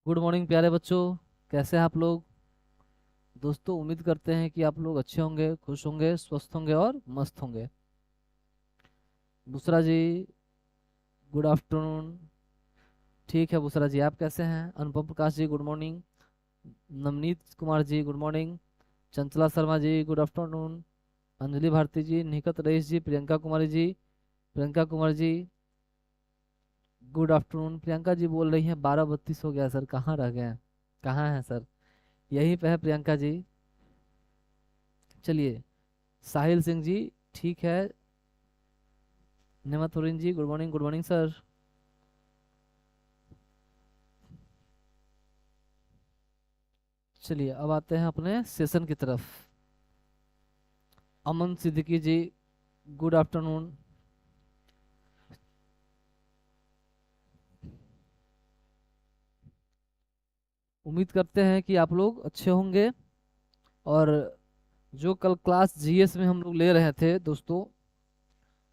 Good morning प्यारे बच्चों। कैसे हैं आप लोग? दोस्तों, उम्मीद करते हैं कि आप लोग अच्छे होंगे, खुश होंगे, स्वस्थ होंगे और मस्त होंगे। बुसरा जी, गुड आफ्टरनून। ठीक है बुसरा जी, आप कैसे हैं? Anupam Prakash ji, good morning. Navneet Kumar ji, good morning. Chanchala Sharma जी, गुड आफ्टरनून। अंजलि भारती जी, निखत रईस जी, प्रियंका कुमारी जी, प्रियंका कुमार जी, गुड आफ्टरनून। प्रियंका जी बोल रही हैं 12:32 हो गया सर, कहाँ रह गए हैं? कहाँ हैं सर? यहीं पे है प्रियंका जी। चलिए। साहिल सिंह जी, ठीक है। Nemathorin ji, good morning, good morning sir. चलिए, अब आते हैं अपने सेशन की तरफ। Aman Siddiqui ji, good afternoon. उम्मीद करते हैं कि आप लोग अच्छे होंगे। और जो कल क्लास जीएस में हम लोग ले रहे थे दोस्तों,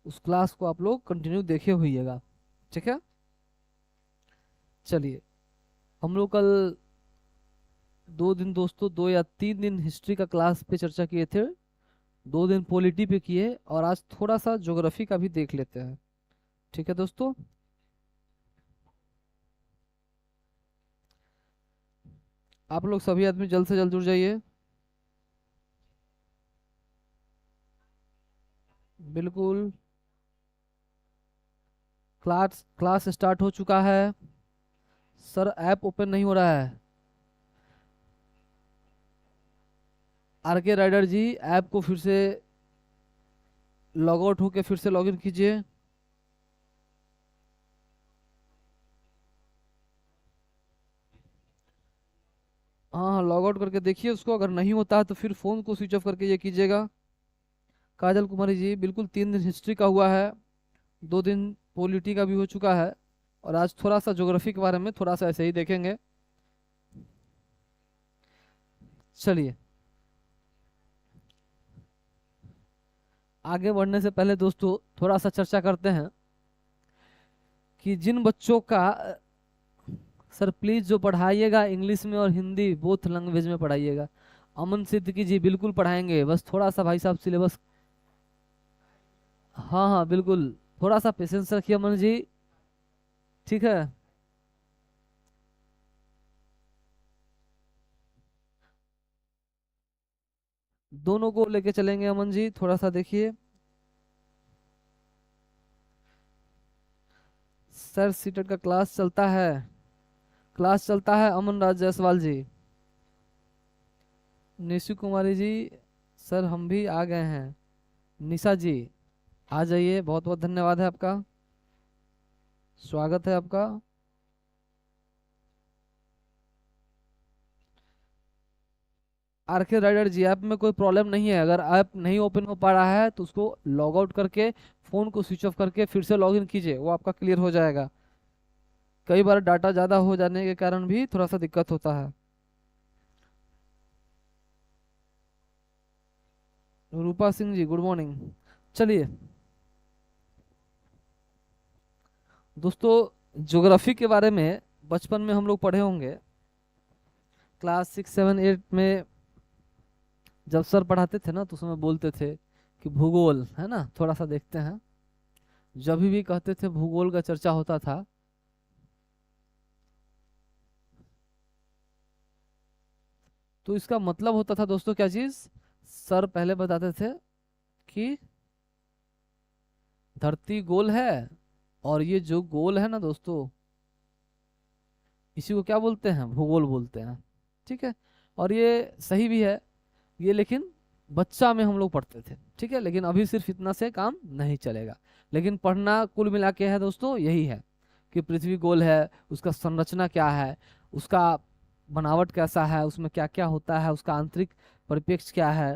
उस क्लास को आप लोग कंटिन्यू देखे होइएगा। ठीक है। चलिए, हम लोग कल 2 दिन दोस्तों, 2 या 3 दिन हिस्ट्री का क्लास पे चर्चा किए थे। 2 दिन पॉलिटी पे किए और आज थोड़ा सा ज्योग्राफी का भी देख लेते हैं। ठीक है दोस्तों। आप लोग सभी आदमी जल्द से जल्द जुड़ जाइए। बिल्कुल। क्लास क्लास स्टार्ट हो चुका है। सर, ऐप ओपन नहीं हो रहा है। आर के राइडर जी, ऐप को फिर से लॉग आउट होके फिर से लॉगिन कीजिए। हाँ हाँ, लॉग आउट करके देखिए उसको। अगर नहीं होता है तो फिर फोन को स्विच ऑफ करके ये कीजिएगा। काजल कुमारी जी, बिल्कुल 3 दिन हिस्ट्री का हुआ है। 2 दिन पॉलिटी का भी हो चुका है। और आज थोड़ा सा ज्योग्राफी के बारे में थोड़ा सा ऐसे ही देखेंगे। चलिए, आगे बढ़ने से पहले दोस्तों थोड़ा सा चर्चा करते हैं कि जिन बच्चों का सर प्लीज जो पढ़ाइएगा इंग्लिश में और हिंदी बोथ लैंग्वेज में पढ़ाइएगा। अमन सिद्दीकी जी, बिल्कुल पढ़ाएंगे, बस थोड़ा सा भाई साहब सिलेबस। हाँ हाँ बिल्कुल। थोड़ा सा पेशेंस रखिए अमन जी। ठीक है। दोनों को लेके चलेंगे अमन जी, थोड़ा सा देखिए। सर सीटेट का क्लास चलता है। क्लास चलता है अमन राज जायसवाल जी। निशु कुमारी जी, सर हम भी आ गए हैं। निशा जी, आ जाइए, बहुत बहुत धन्यवाद है आपका। स्वागत है आपका। आर के राइडर जी, ऐप में कोई प्रॉब्लम नहीं है। अगर ऐप नहीं ओपन हो पा रहा है तो उसको लॉग आउट करके फोन को स्विच ऑफ करके फिर से लॉग इन कीजिए, वो आपका क्लियर हो जाएगा। कई बार डाटा ज़्यादा हो जाने के कारण भी थोड़ा सा दिक्कत होता है। रूपा सिंह जी, गुड मॉर्निंग। चलिए दोस्तों, ज्योग्राफी के बारे में बचपन में हम लोग पढ़े होंगे। क्लास 6, 7, 8 में जब सर पढ़ाते थे ना तो उसमें बोलते थे कि भूगोल है ना, थोड़ा सा देखते हैं। जब भी कहते थे भूगोल का चर्चा होता था, तो इसका मतलब होता था दोस्तों क्या चीज? सर पहले बताते थे कि धरती गोल है, और ये जो गोल है ना दोस्तों, इसी को क्या बोलते हैं? भूगोल बोलते हैं। ठीक है। और ये सही भी है। ये लेकिन बच्चा में हम लोग पढ़ते थे, ठीक है, लेकिन अभी सिर्फ इतना से काम नहीं चलेगा। लेकिन पढ़ना कुल मिला के है दोस्तों, यही है कि पृथ्वी गोल है, उसका संरचना क्या है, उसका बनावट कैसा है, उसमें क्या क्या होता है, उसका आंतरिक परिप्रेक्ष्य क्या है,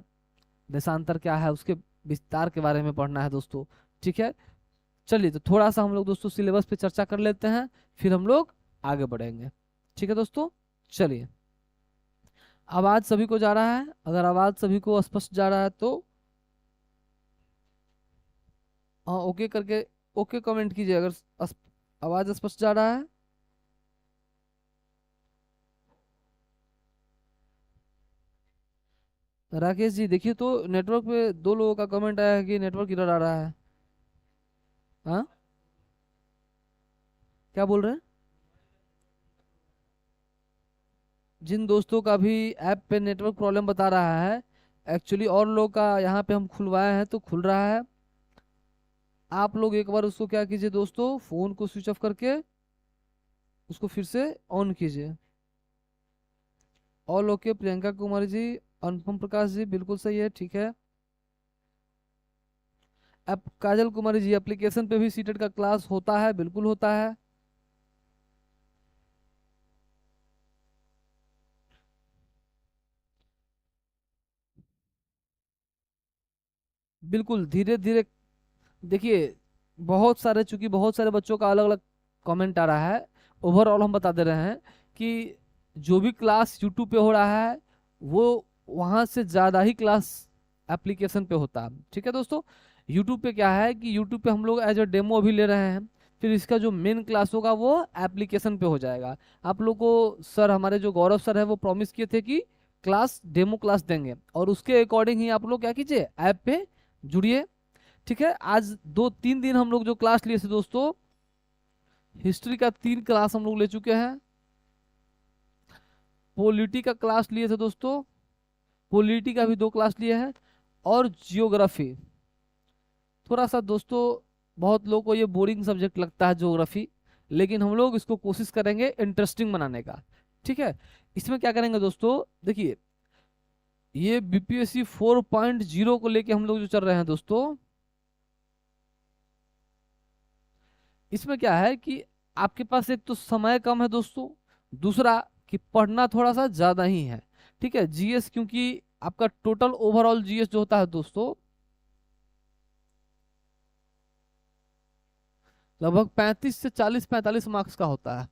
देशांतर क्या है, उसके विस्तार के बारे में पढ़ना है दोस्तों। ठीक है। चलिए, तो थोड़ा सा हम लोग दोस्तों सिलेबस पे चर्चा कर लेते हैं, फिर हम लोग आगे बढ़ेंगे। ठीक है दोस्तों। चलिए, आवाज सभी को जा रहा है? अगर आवाज सभी को स्पष्ट जा रहा है तो हाँ ओके करके, ओके कमेंट कीजिए अगर आवाज स्पष्ट जा रहा है। राकेश जी देखिए तो, नेटवर्क पे दो लोगों का कमेंट आया है कि नेटवर्क इधर आ रहा है। हाँ, क्या बोल रहे हैं? जिन दोस्तों का भी ऐप पे नेटवर्क प्रॉब्लम बता रहा है, एक्चुअली और लोग का यहाँ पे हम खुलवाए हैं तो खुल रहा है। आप लोग एक बार उसको क्या कीजिए दोस्तों, फोन को स्विच ऑफ करके उसको फिर से ऑन कीजिए। ऑल ओके, प्रियंका कुमारी जी, अनुपम प्रकाश जी बिल्कुल सही है, ठीक है। अब काजल कुमारी जी, एप्लीकेशन पे भी सीटेट का क्लास होता है, बिल्कुल होता है। बिल्कुल धीरे धीरे। देखिए चूंकि बहुत सारे बच्चों का अलग अलग कमेंट आ रहा है, ओवरऑल हम बता दे रहे हैं कि जो भी क्लास यूट्यूब पे हो रहा है वो वहां से ज़्यादा ही क्लास एप्लीकेशन पे होता है, ठीक है दोस्तों। यूट्यूब पे क्या है कि यूट्यूब पे हम लोग एज अ डेमो अभी ले रहे हैं, फिर इसका जो मेन क्लास होगा वो एप्लीकेशन पे हो जाएगा। आप लोग को सर, हमारे जो गौरव सर है वो प्रॉमिस किए थे कि क्लास डेमो क्लास देंगे, और उसके अकॉर्डिंग ही आप लोग क्या कीजिए, ऐप पे जुड़िए, ठीक है। आज 2-3 दिन हम लोग जो क्लास लिए थे दोस्तों, हिस्ट्री का 3 क्लास हम लोग ले चुके हैं, पॉलिटी का क्लास लिए थे दोस्तों, पॉलिटी का भी 2 क्लास लिए हैं, और जियोग्राफी। थोड़ा सा दोस्तों बहुत लोगों को ये बोरिंग सब्जेक्ट लगता है ज्योग्राफी, लेकिन हम लोग इसको कोशिश करेंगे इंटरेस्टिंग बनाने का, ठीक है। इसमें क्या करेंगे दोस्तों, देखिए ये बीपीएससी 4.0 को लेके हम लोग जो चल रहे हैं दोस्तों, इसमें क्या है कि आपके पास एक तो समय कम है दोस्तों, दूसरा कि पढ़ना थोड़ा सा ज्यादा ही है, ठीक है। जीएस, क्योंकि आपका टोटल ओवरऑल जीएस जो होता है दोस्तों लगभग 35 से 40 45 मार्क्स का होता है,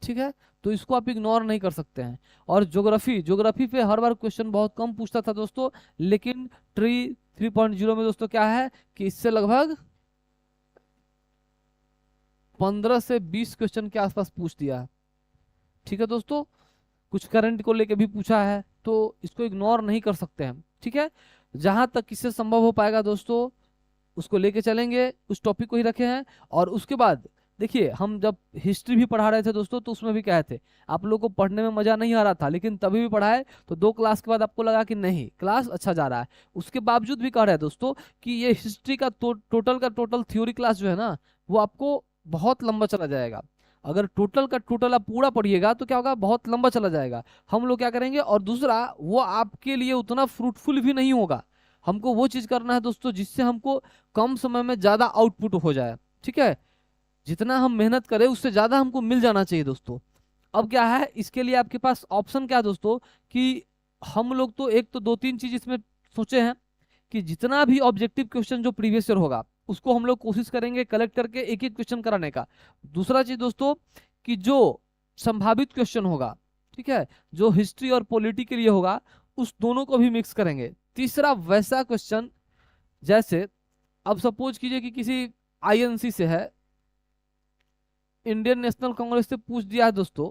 ठीक है। तो इसको आप इग्नोर नहीं कर सकते हैं। और ज्योग्राफी, ज्योग्राफी पे हर बार क्वेश्चन बहुत कम पूछता था दोस्तों, लेकिन ट्री 3.0 में दोस्तों क्या है कि इससे लगभग 15 से 20 क्वेश्चन के आसपास पूछ दिया है, ठीक है दोस्तों। कुछ करंट को लेके भी पूछा है, तो इसको इग्नोर नहीं कर सकते हैं, ठीक है। जहां तक किससे संभव हो पाएगा दोस्तों उसको लेके चलेंगे, उस टॉपिक को ही रखे हैं। और उसके बाद देखिए, हम जब हिस्ट्री भी पढ़ा रहे थे दोस्तों तो उसमें भी क्या थे, आप लोगों को पढ़ने में मजा नहीं आ रहा था, लेकिन तभी भी पढ़ाए तो 2 क्लास के बाद आपको लगा कि नहीं क्लास अच्छा जा रहा है। उसके बावजूद भी कह रहे हैं दोस्तों कि ये हिस्ट्री का टोटल का टोटल थ्योरी क्लास जो है ना, वो आपको बहुत लंबा चला जाएगा। अगर टोटल का टोटल आप पूरा पढ़िएगा तो क्या होगा, बहुत लंबा चला जाएगा। हम लोग क्या करेंगे, और दूसरा वो आपके लिए उतना फ्रूटफुल भी नहीं होगा। हमको वो चीज करना है दोस्तों जिससे हमको कम समय में ज्यादा आउटपुट हो जाए, ठीक है। जितना हम मेहनत करें उससे ज्यादा हमको मिल जाना चाहिए दोस्तों। अब क्या है, इसके लिए आपके पास ऑप्शन क्या है दोस्तों, कि हम लोग तो एक तो 2-3 चीज इसमें सोचे हैं कि जितना भी ऑब्जेक्टिव क्वेश्चन जो प्रीवियस ईयर होगा उसको हम लोग कोशिश करेंगे कलेक्ट करके एक एक क्वेश्चन कराने का। दूसरा चीज दोस्तों कि जो संभावित क्वेश्चन होगा, ठीक है, जो हिस्ट्री और पॉलिटी के लिए होगा, उस दोनों को भी मिक्स करेंगे। तीसरा वैसा क्वेश्चन, जैसे अब सपोज कीजिए कि किसी आईएनसी से है, इंडियन नेशनल कांग्रेस से पूछ दिया है दोस्तों,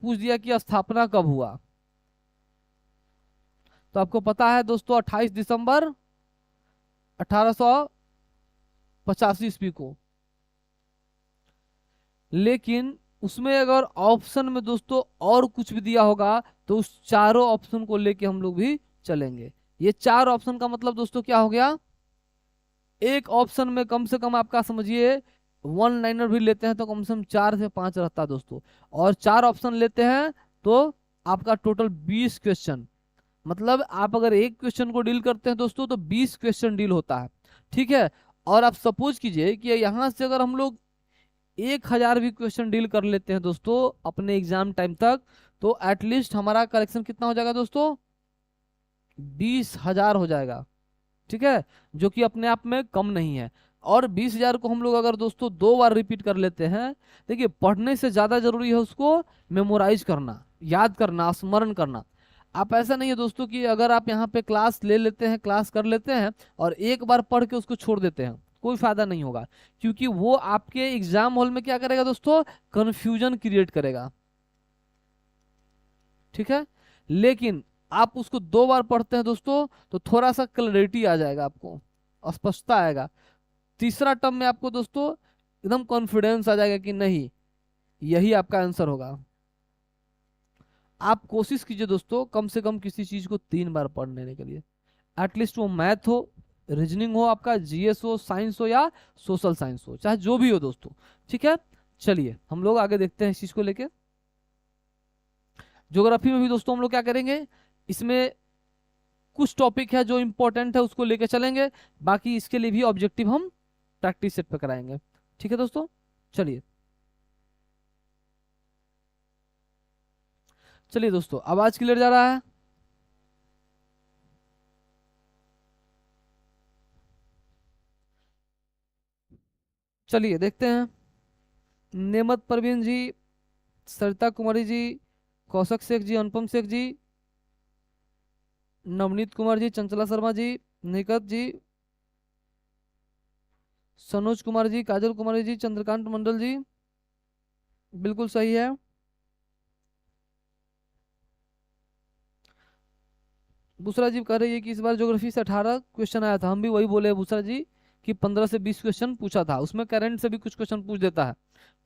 पूछ दिया कि स्थापना कब हुआ। तो आपको पता है दोस्तों 28 दिसंबर 1885 को। लेकिन उसमें अगर ऑप्शन में दोस्तों और कुछ भी दिया होगा तो उस चारों ऑप्शन को लेके हम लोग भी चलेंगे। ये 4 ऑप्शन का मतलब दोस्तों क्या हो गया, एक ऑप्शन में कम से कम आपका समझिए, वन लाइनर भी लेते हैं तो कम से कम 4 से 5 रहता है दोस्तों, और 4 ऑप्शन लेते हैं तो आपका टोटल 20 क्वेश्चन। मतलब आप अगर एक क्वेश्चन को डील करते हैं दोस्तों तो 20 क्वेश्चन डील होता है, ठीक है। और आप सपोज कीजिए कि यहाँ से अगर हम लोग 1000 भी क्वेश्चन डील कर लेते हैं दोस्तों अपने एग्जाम टाइम तक, तो एटलीस्ट हमारा करेक्शन कितना हो जाएगा दोस्तों, 20,000 हो जाएगा, ठीक है, जो कि अपने आप में कम नहीं है। और 20,000 को हम लोग अगर दोस्तों 2 बार रिपीट कर लेते हैं, देखिए पढ़ने से ज्यादा जरूरी है उसको मेमोराइज करना, याद करना, स्मरण करना। आप ऐसा नहीं है दोस्तों कि अगर आप यहाँ पे क्लास ले लेते हैं, क्लास कर लेते हैं और एक बार पढ़ के उसको छोड़ देते हैं, कोई फायदा नहीं होगा, क्योंकि वो आपके एग्जाम हॉल में क्या करेगा दोस्तों, कंफ्यूजन क्रिएट करेगा, ठीक है। लेकिन आप उसको 2 बार पढ़ते हैं दोस्तों तो थोड़ा सा क्लैरिटी आ जाएगा, आपको स्पष्टता आएगा। तीसरा टर्म में आपको दोस्तों एकदम कॉन्फिडेंस आ जाएगा कि नहीं, यही आपका आंसर होगा। आप कोशिश कीजिए दोस्तों कम से कम किसी चीज को 3 बार पढ़ लेने के लिए, एटलीस्ट वो मैथ हो, रीजनिंग हो, आपका जीएस हो, साइंस हो या सोशल साइंस हो, चाहे जो भी हो दोस्तों। ठीक है, चलिए हम लोग आगे देखते हैं इस चीज को लेके। ज्योग्राफी में भी दोस्तों हम लोग क्या करेंगे, इसमें कुछ टॉपिक है जो इंपॉर्टेंट है उसको लेके चलेंगे, बाकी इसके लिए भी ऑब्जेक्टिव हम प्रैक्टिस सेट पे कराएंगे। ठीक है दोस्तों, चलिए चलिए दोस्तों, आवाज क्लियर जा रहा है? चलिए देखते हैं। नेमत परवीन जी, सरिता कुमारी जी, कौशक शेख जी, अनुपम शेख जी, नवनीत कुमार जी, चंचला शर्मा जी, निकत जी, सनोज कुमार जी, काजल कुमारी जी, चंद्रकांत मंडल जी, बिल्कुल सही है। बुसरा जी कह रही है कि इस बार ज्योग्राफी से 18 क्वेश्चन आया था, हम भी वही बोले हैं बुसरा जी कि 15 से 20 क्वेश्चन पूछा था, उसमें करंट से भी कुछ क्वेश्चन पूछ देता है।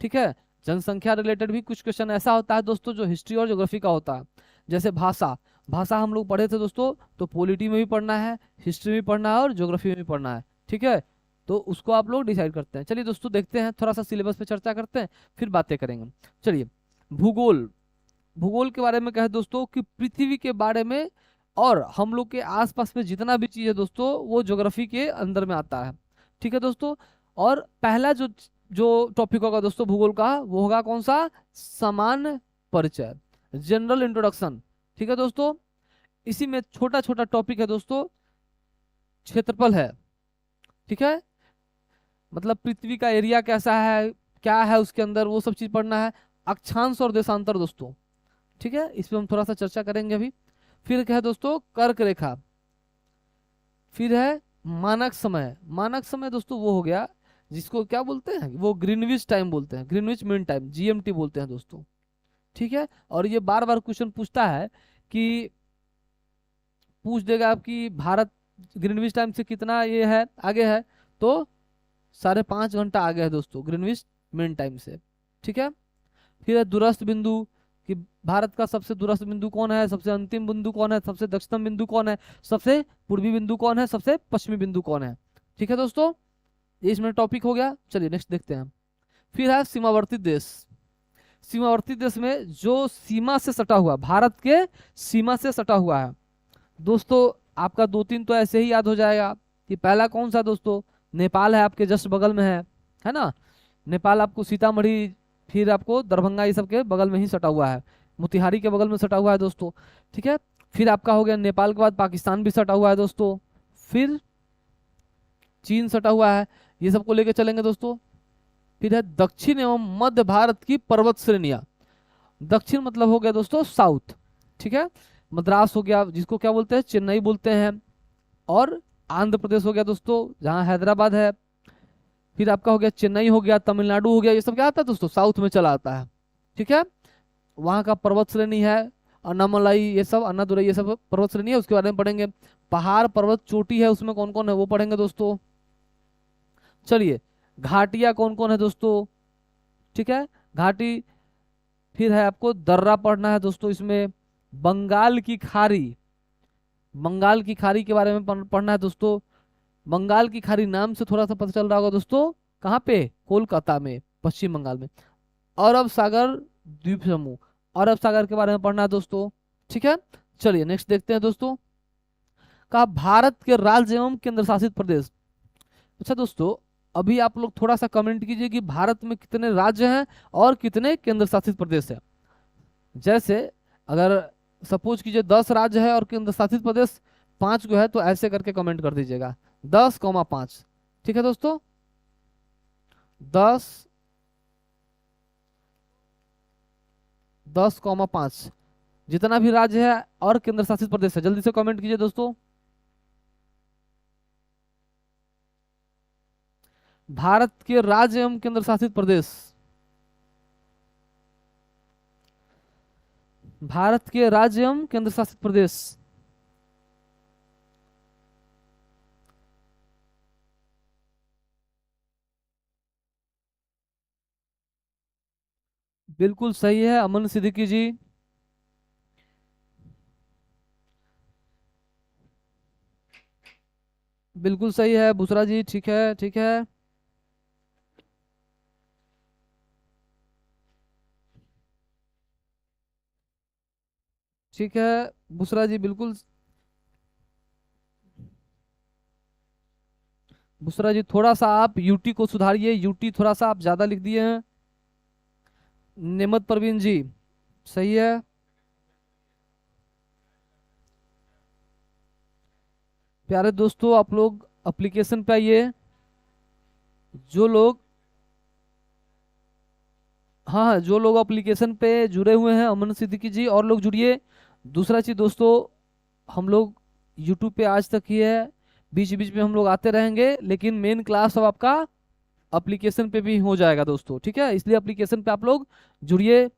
ठीक है, जनसंख्या रिलेटेड भी कुछ क्वेश्चन ऐसा होता है दोस्तों जो हिस्ट्री और ज्योग्राफी का होता है। जैसे भाषा, भाषा हम लोग पढ़े थे दोस्तों, तो पॉलिटी में भी पढ़ना है, हिस्ट्री में भी पढ़ना है और ज्योग्राफी में भी पढ़ना है। ठीक है, तो उसको आप लोग डिसाइड करते हैं। चलिए दोस्तों देखते हैं, थोड़ा सा सिलेबस पे चर्चा करते हैं, फिर बातें करेंगे। चलिए, भूगोल, भूगोल के बारे में कहे दोस्तों कि पृथ्वी के बारे में और हम लोग के आसपास में जितना भी चीज है दोस्तों वो ज्योग्राफी के अंदर में आता है। ठीक है दोस्तों, और पहला जो जो टॉपिक होगा दोस्तों भूगोल का, वो होगा कौन सा, सामान्य परिचय, जनरल इंट्रोडक्शन। ठीक है दोस्तों, इसी में छोटा छोटा टॉपिक है दोस्तों, क्षेत्रफल है। ठीक है, मतलब पृथ्वी का एरिया कैसा है, क्या है उसके अंदर, वो सब चीज पढ़ना है। अक्षांश और देशांतर दोस्तों, ठीक है, इस पे हम थोड़ा सा चर्चा करेंगे अभी। फिर क्या है दोस्तों, कर्क रेखा। फिर है मानक समय, मानक समय दोस्तों वो हो गया जिसको क्या बोलते हैं, वो ग्रीनविच टाइम बोलते हैं, ग्रीनविच मीन टाइम, जीएमटी बोलते हैं दोस्तों। ठीक है, और ये बार बार क्वेश्चन पूछता है कि पूछ देगा आपकी भारत ग्रीनविच टाइम से कितना ये है, आगे है, तो 5.5 घंटा आगे है दोस्तों ग्रीनविच मीन टाइम से। ठीक है, फिर है दूरस्थ बिंदु, कि भारत का सबसे दूरस्थ बिंदु कौन है, सबसे अंतिम बिंदु कौन है, सबसे दक्षिणतम बिंदु कौन है, सबसे पूर्वी बिंदु कौन है, सबसे पश्चिमी बिंदु कौन है। ठीक है दोस्तों, ये इसमें टॉपिक हो गया। चलिए नेक्स्ट देखते हैं। फिर है सीमावर्ती देश, सीमावर्ती देश में जो सीमा से सटा हुआ, भारत के सीमा से सटा हुआ है दोस्तों, आपका 2-3 तो ऐसे ही याद हो जाएगा कि पहला कौन सा दोस्तों, नेपाल है, आपके जस्ट बगल में है ना। नेपाल आपको सीतामढ़ी, फिर आपको दरभंगा, ये सब के बगल में ही सटा हुआ है, मोतिहारी के बगल में सटा हुआ है दोस्तों। ठीक है, फिर आपका हो गया नेपाल के बाद पाकिस्तान भी सटा हुआ है दोस्तों, फिर चीन सटा हुआ है, ये सबको लेके चलेंगे दोस्तों। फिर है दक्षिण एवं मध्य भारत की पर्वत श्रेणियां, दक्षिण मतलब हो गया दोस्तों साउथ। ठीक है, मद्रास हो गया जिसको क्या बोलते हैं, चेन्नई बोलते हैं, और आंध्र प्रदेश हो गया दोस्तों जहाँ हैदराबाद है। फिर आपका हो गया चेन्नई, हो गया तमिलनाडु, हो गया, ये सब क्या आता है दोस्तों, साउथ में चला आता है। ठीक है, वहाँ का पर्वत श्रेणी है, अन्नामलाई, ये सब अन्नादुरई, ये सब पर्वत श्रेणी है, उसके बारे में पढ़ेंगे। पहाड़ पर्वत चोटी है, उसमें कौन कौन है वो पढ़ेंगे दोस्तों। चलिए, घाटियां कौन कौन है दोस्तों। ठीक है, घाटी, फिर है आपको दर्रा पढ़ना है दोस्तों इसमें। बंगाल की खाड़ी, बंगाल की खाड़ी के बारे में पढ़ना है दोस्तों। बंगाल की खाड़ी नाम से थोड़ा सा पता चल रहा होगा दोस्तों, कहाँ पे, कोलकाता में, पश्चिम बंगाल में। अरब सागर द्वीप समूह, अरब सागर के बारे में पढ़ना है दोस्तों। ठीक है, चलिए नेक्स्ट देखते हैं दोस्तों। कहा भारत के राज्य एवं केंद्र शासित प्रदेश। अच्छा दोस्तों, अभी आप लोग थोड़ा सा कमेंट कीजिए कि भारत में कितने राज्य हैं और कितने केंद्र शासित प्रदेश हैं। जैसे अगर सपोज कीजिए 10 राज्य है और केंद्र शासित प्रदेश 5 को है, तो ऐसे करके कमेंट कर दीजिएगा 10,5। ठीक है दोस्तों, 10, 10,5 जितना भी राज्य है और केंद्र शासित प्रदेश है, जल्दी से कमेंट कीजिए दोस्तों। भारत के राज्य एवं केंद्र शासित प्रदेश, भारत के राज्य एवं केंद्र शासित प्रदेश। बिल्कुल सही है अमन सिद्दीकी जी। बिल्कुल सही है बुसरा जी, ठीक है ठीक है। ठीक है बुसरा जी, बिल्कुल। बुसरा जी थोड़ा सा आप यूटी को सुधारिए, यूटी थोड़ा सा आप ज्यादा लिख दिए हैं। नेमत परवीन जी, सही है। प्यारे दोस्तों आप लोग एप्लीकेशन पे आइए। जो लोग, हाँ हाँ, जो लोग एप्लीकेशन पे जुड़े हुए हैं, अमन सिद्दीकी जी और लोग जुड़िए। दूसरा चीज दोस्तों, हम लोग यूट्यूब पे आज तक ही है, बीच बीच में हम लोग आते रहेंगे, लेकिन मेन क्लास अब आपका एप्लीकेशन पे भी हो जाएगा दोस्तों, ठीक है? इसलिए एप्लीकेशन पे आप लोग जुड़िए।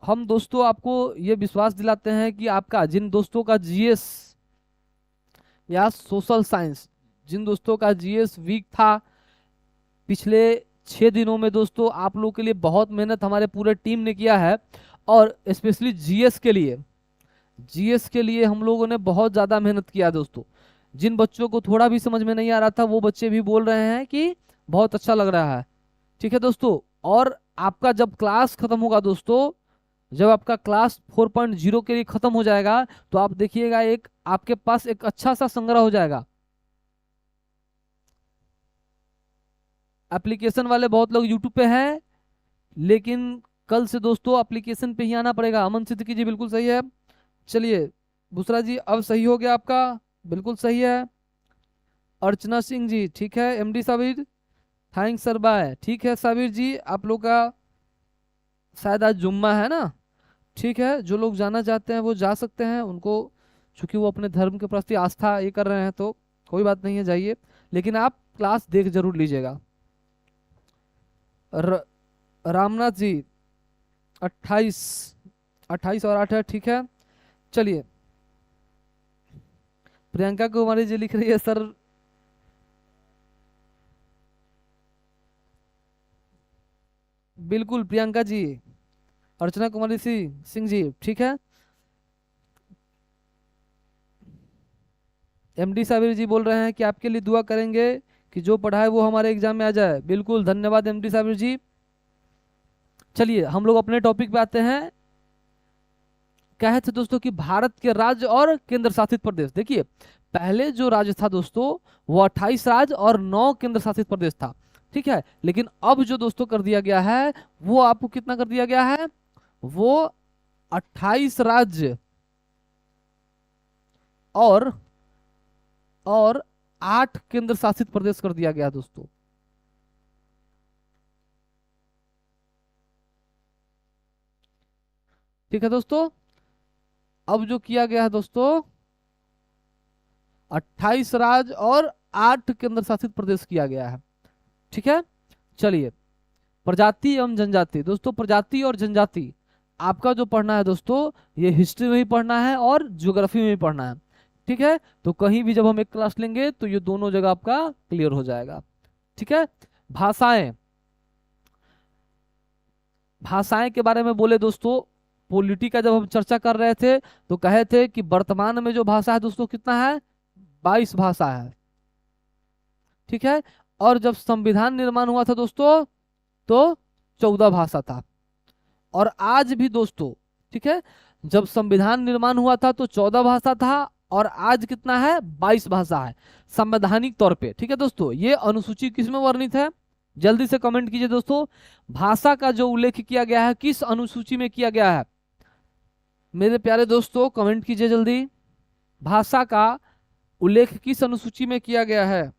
हम दोस्तों आपको ये विश्वास दिलाते हैं कि आपका, जिन दोस्तों का जीएस या सोशल साइंस, जिन दोस्तों का जीएस वीक था पिछले 6 दिनों में दोस्तों, आप लोगों के लिए बहुत मेहनत हमारे पूरे टीम ने किया है। और स्पेशली जीएस के लिए, जीएस के लिए हम लोगों ने बहुत ज़्यादा मेहनत किया है दोस्तों। जिन बच्चों को थोड़ा भी समझ में नहीं आ रहा था, वो बच्चे भी बोल रहे हैं कि बहुत अच्छा लग रहा है, ठीक है दोस्तों? और आपका जब क्लास खत्म होगा दोस्तों, जब आपका क्लास 4.0 के लिए खत्म हो जाएगा, तो आप देखिएगा एक आपके पास एक अच्छा सा संग्रह हो जाएगा। एप्लीकेशन वाले बहुत लोग यूट्यूब पे हैं, लेकिन कल से दोस्तों एप्लीकेशन पे ही आना पड़ेगा। अमन सिद्दीकी जी बिल्कुल सही है। चलिए बुसरा जी, अब सही हो गया आपका, बिल्कुल सही है। अर्चना सिंह जी, ठीक है। MD Sabir, thanks sir, bye. ठीक है साबिर जी, आप लोग का शायद आज जुम्मा है ना? ठीक है, जो लोग जाना चाहते हैं वो जा सकते हैं, उनको चूंकि वो अपने धर्म के प्रति आस्था ये कर रहे हैं तो कोई बात नहीं है, जाइए। लेकिन आप क्लास देख जरूर लीजिएगा। रामनाथ जी, 28, 28 और 8 है, ठीक है। चलिए, प्रियंका कुमारी जी लिख रही है सर। बिल्कुल प्रियंका जी, अर्चना कुमारी सिंह जी, ठीक है। एमडी साबिर जी बोल रहे हैं कि आपके लिए दुआ करेंगे कि जो पढ़ा है वो हमारे एग्जाम में आ जाए। बिल्कुल धन्यवाद एमडी साबिर जी। चलिए हम लोग अपने टॉपिक पे आते हैं। कहे थे दोस्तों कि भारत के राज्य और केंद्र शासित प्रदेश। देखिए, पहले जो राज्य था दोस्तों, वो 28 राज्य और 9 केंद्र शासित प्रदेश था, ठीक है। लेकिन अब जो दोस्तों कर दिया गया है, वो आपको कितना कर दिया गया है? वो 28 राज्य और 8 केंद्र शासित प्रदेश कर दिया गया दोस्तों। ठीक है दोस्तों, अब जो किया गया है दोस्तों, 28 राज्य और 8 केंद्र शासित प्रदेश किया गया है, ठीक है। चलिए, प्रजाति एवं जनजाति दोस्तों, प्रजाति और जनजाति आपका जो पढ़ना है दोस्तों, ये हिस्ट्री में भी पढ़ना है और ज्योग्राफी में भी पढ़ना है, ठीक है। तो कहीं भी जब हम एक क्लास लेंगे तो ये दोनों जगह आपका क्लियर हो जाएगा, ठीक है। भाषाएं, भाषाएं के बारे में बोले दोस्तों, पॉलिटी का जब हम चर्चा कर रहे थे तो कहे थे कि वर्तमान में जो भाषा है दोस्तों कितना है? 22 भाषा है, ठीक है। और जब संविधान निर्माण हुआ था दोस्तों, तो 14 भाषा था। और आज भी दोस्तों, ठीक है, जब संविधान निर्माण हुआ था तो 14 भाषा था, और आज कितना है? 22 भाषा है संवैधानिक तौर पे, ठीक है दोस्तों। ये अनुसूची किस में वर्णित है? जल्दी से कमेंट कीजिए दोस्तों, भाषा का जो उल्लेख किया गया है किस अनुसूची में किया गया है? मेरे प्यारे दोस्तों कमेंट कीजिए जल्दी, भाषा का उल्लेख किस अनुसूची में किया गया है?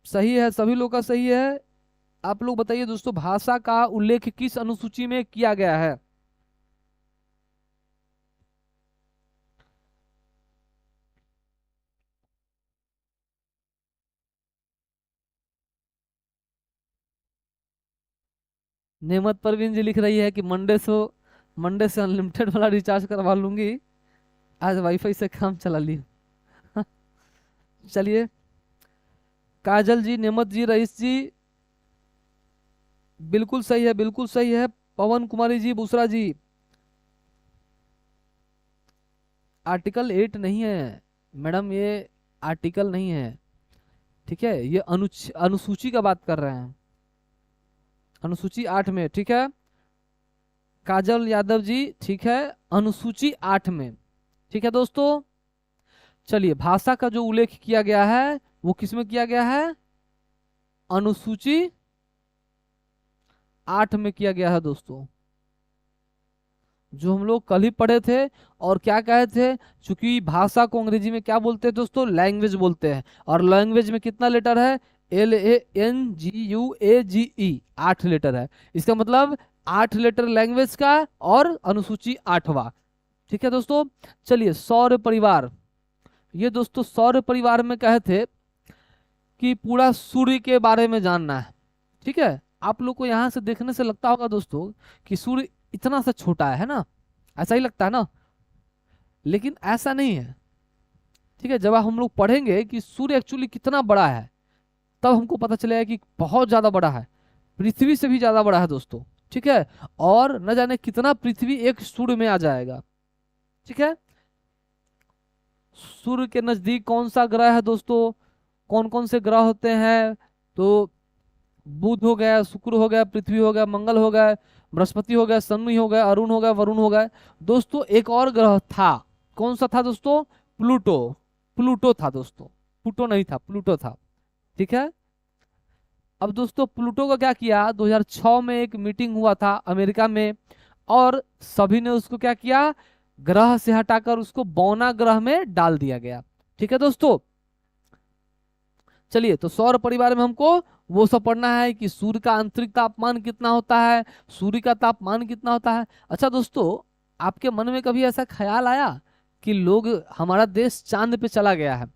सही है, सभी लोग का सही है। आप लोग बताइए दोस्तों, भाषा का उल्लेख किस अनुसूची में किया गया है? नेमत परवीन जी लिख रही है कि मंडे से अनलिमिटेड वाला रिचार्ज करवा लूंगी, आज वाईफाई से काम चला ली। चलिए, काजल जी, नेमत जी, रईस जी, बिल्कुल सही है, बिल्कुल सही है। पवन कुमारी जी, बुसरा जी, आर्टिकल 8 नहीं है मैडम, ये आर्टिकल नहीं है, ठीक है, ये अनुसूची का बात कर रहे हैं, अनुसूची 8 में, ठीक है। काजल यादव जी, ठीक है, अनुसूची 8 में, ठीक है दोस्तों। चलिए, भाषा का जो उल्लेख किया गया है वो किसमें किया गया है? अनुसूची 8 में किया गया है दोस्तों, जो हम लोग कल ही पढ़े थे। और क्या कहे थे? चूंकि भाषा को अंग्रेजी में क्या बोलते हैं दोस्तों? लैंग्वेज बोलते हैं। और लैंग्वेज में कितना लेटर है? LANGUAGE, 8 लेटर है। इसका मतलब 8 लेटर लैंग्वेज का, और अनुसूची 8वां, ठीक है दोस्तों। चलिए, सौर परिवार, ये दोस्तों सौर परिवार में कहे थे कि पूरा सूर्य के बारे में जानना है, ठीक है। आप लोग को यहाँ से देखने से लगता होगा दोस्तों कि सूर्य इतना सा छोटा है ना, ऐसा ही लगता है ना, लेकिन ऐसा नहीं है, ठीक है। जब हम लोग पढ़ेंगे कि सूर्य एक्चुअली कितना बड़ा है, तब हमको पता चलेगा कि बहुत ज्यादा बड़ा है, पृथ्वी से भी ज्यादा बड़ा है दोस्तों, ठीक है। और न जाने कितना पृथ्वी एक सूर्य में आ जाएगा, ठीक है। सूर्य के नजदीक कौन सा ग्रह है दोस्तों? कौन कौन से ग्रह होते हैं? तो बुध हो गया, शुक्र हो गया, पृथ्वी हो गया, मंगल हो गया, बृहस्पति हो गया, शनि हो गया, अरुण हो गया, वरुण हो गया। दोस्तों एक और ग्रह था, कौन सा था दोस्तों? प्लूटो, प्लूटो था दोस्तों, प्लूटो नहीं था, प्लूटो था, ठीक है। अब दोस्तों प्लूटो का क्या किया, 2006 में एक मीटिंग हुआ था अमेरिका में, और सभी ने उसको क्या किया, ग्रह से हटाकर उसको बौना ग्रह में डाल दिया गया, ठीक है दोस्तों। चलिए, तो सौर परिवार में हमको वो सब पढ़ना है कि सूर्य का आंतरिक तापमान कितना होता है, सूर्य का तापमान कितना होता है। अच्छा दोस्तों, आपके मन में कभी ऐसा ख्याल आया कि लोग, हमारा देश चांद पे चला गया है,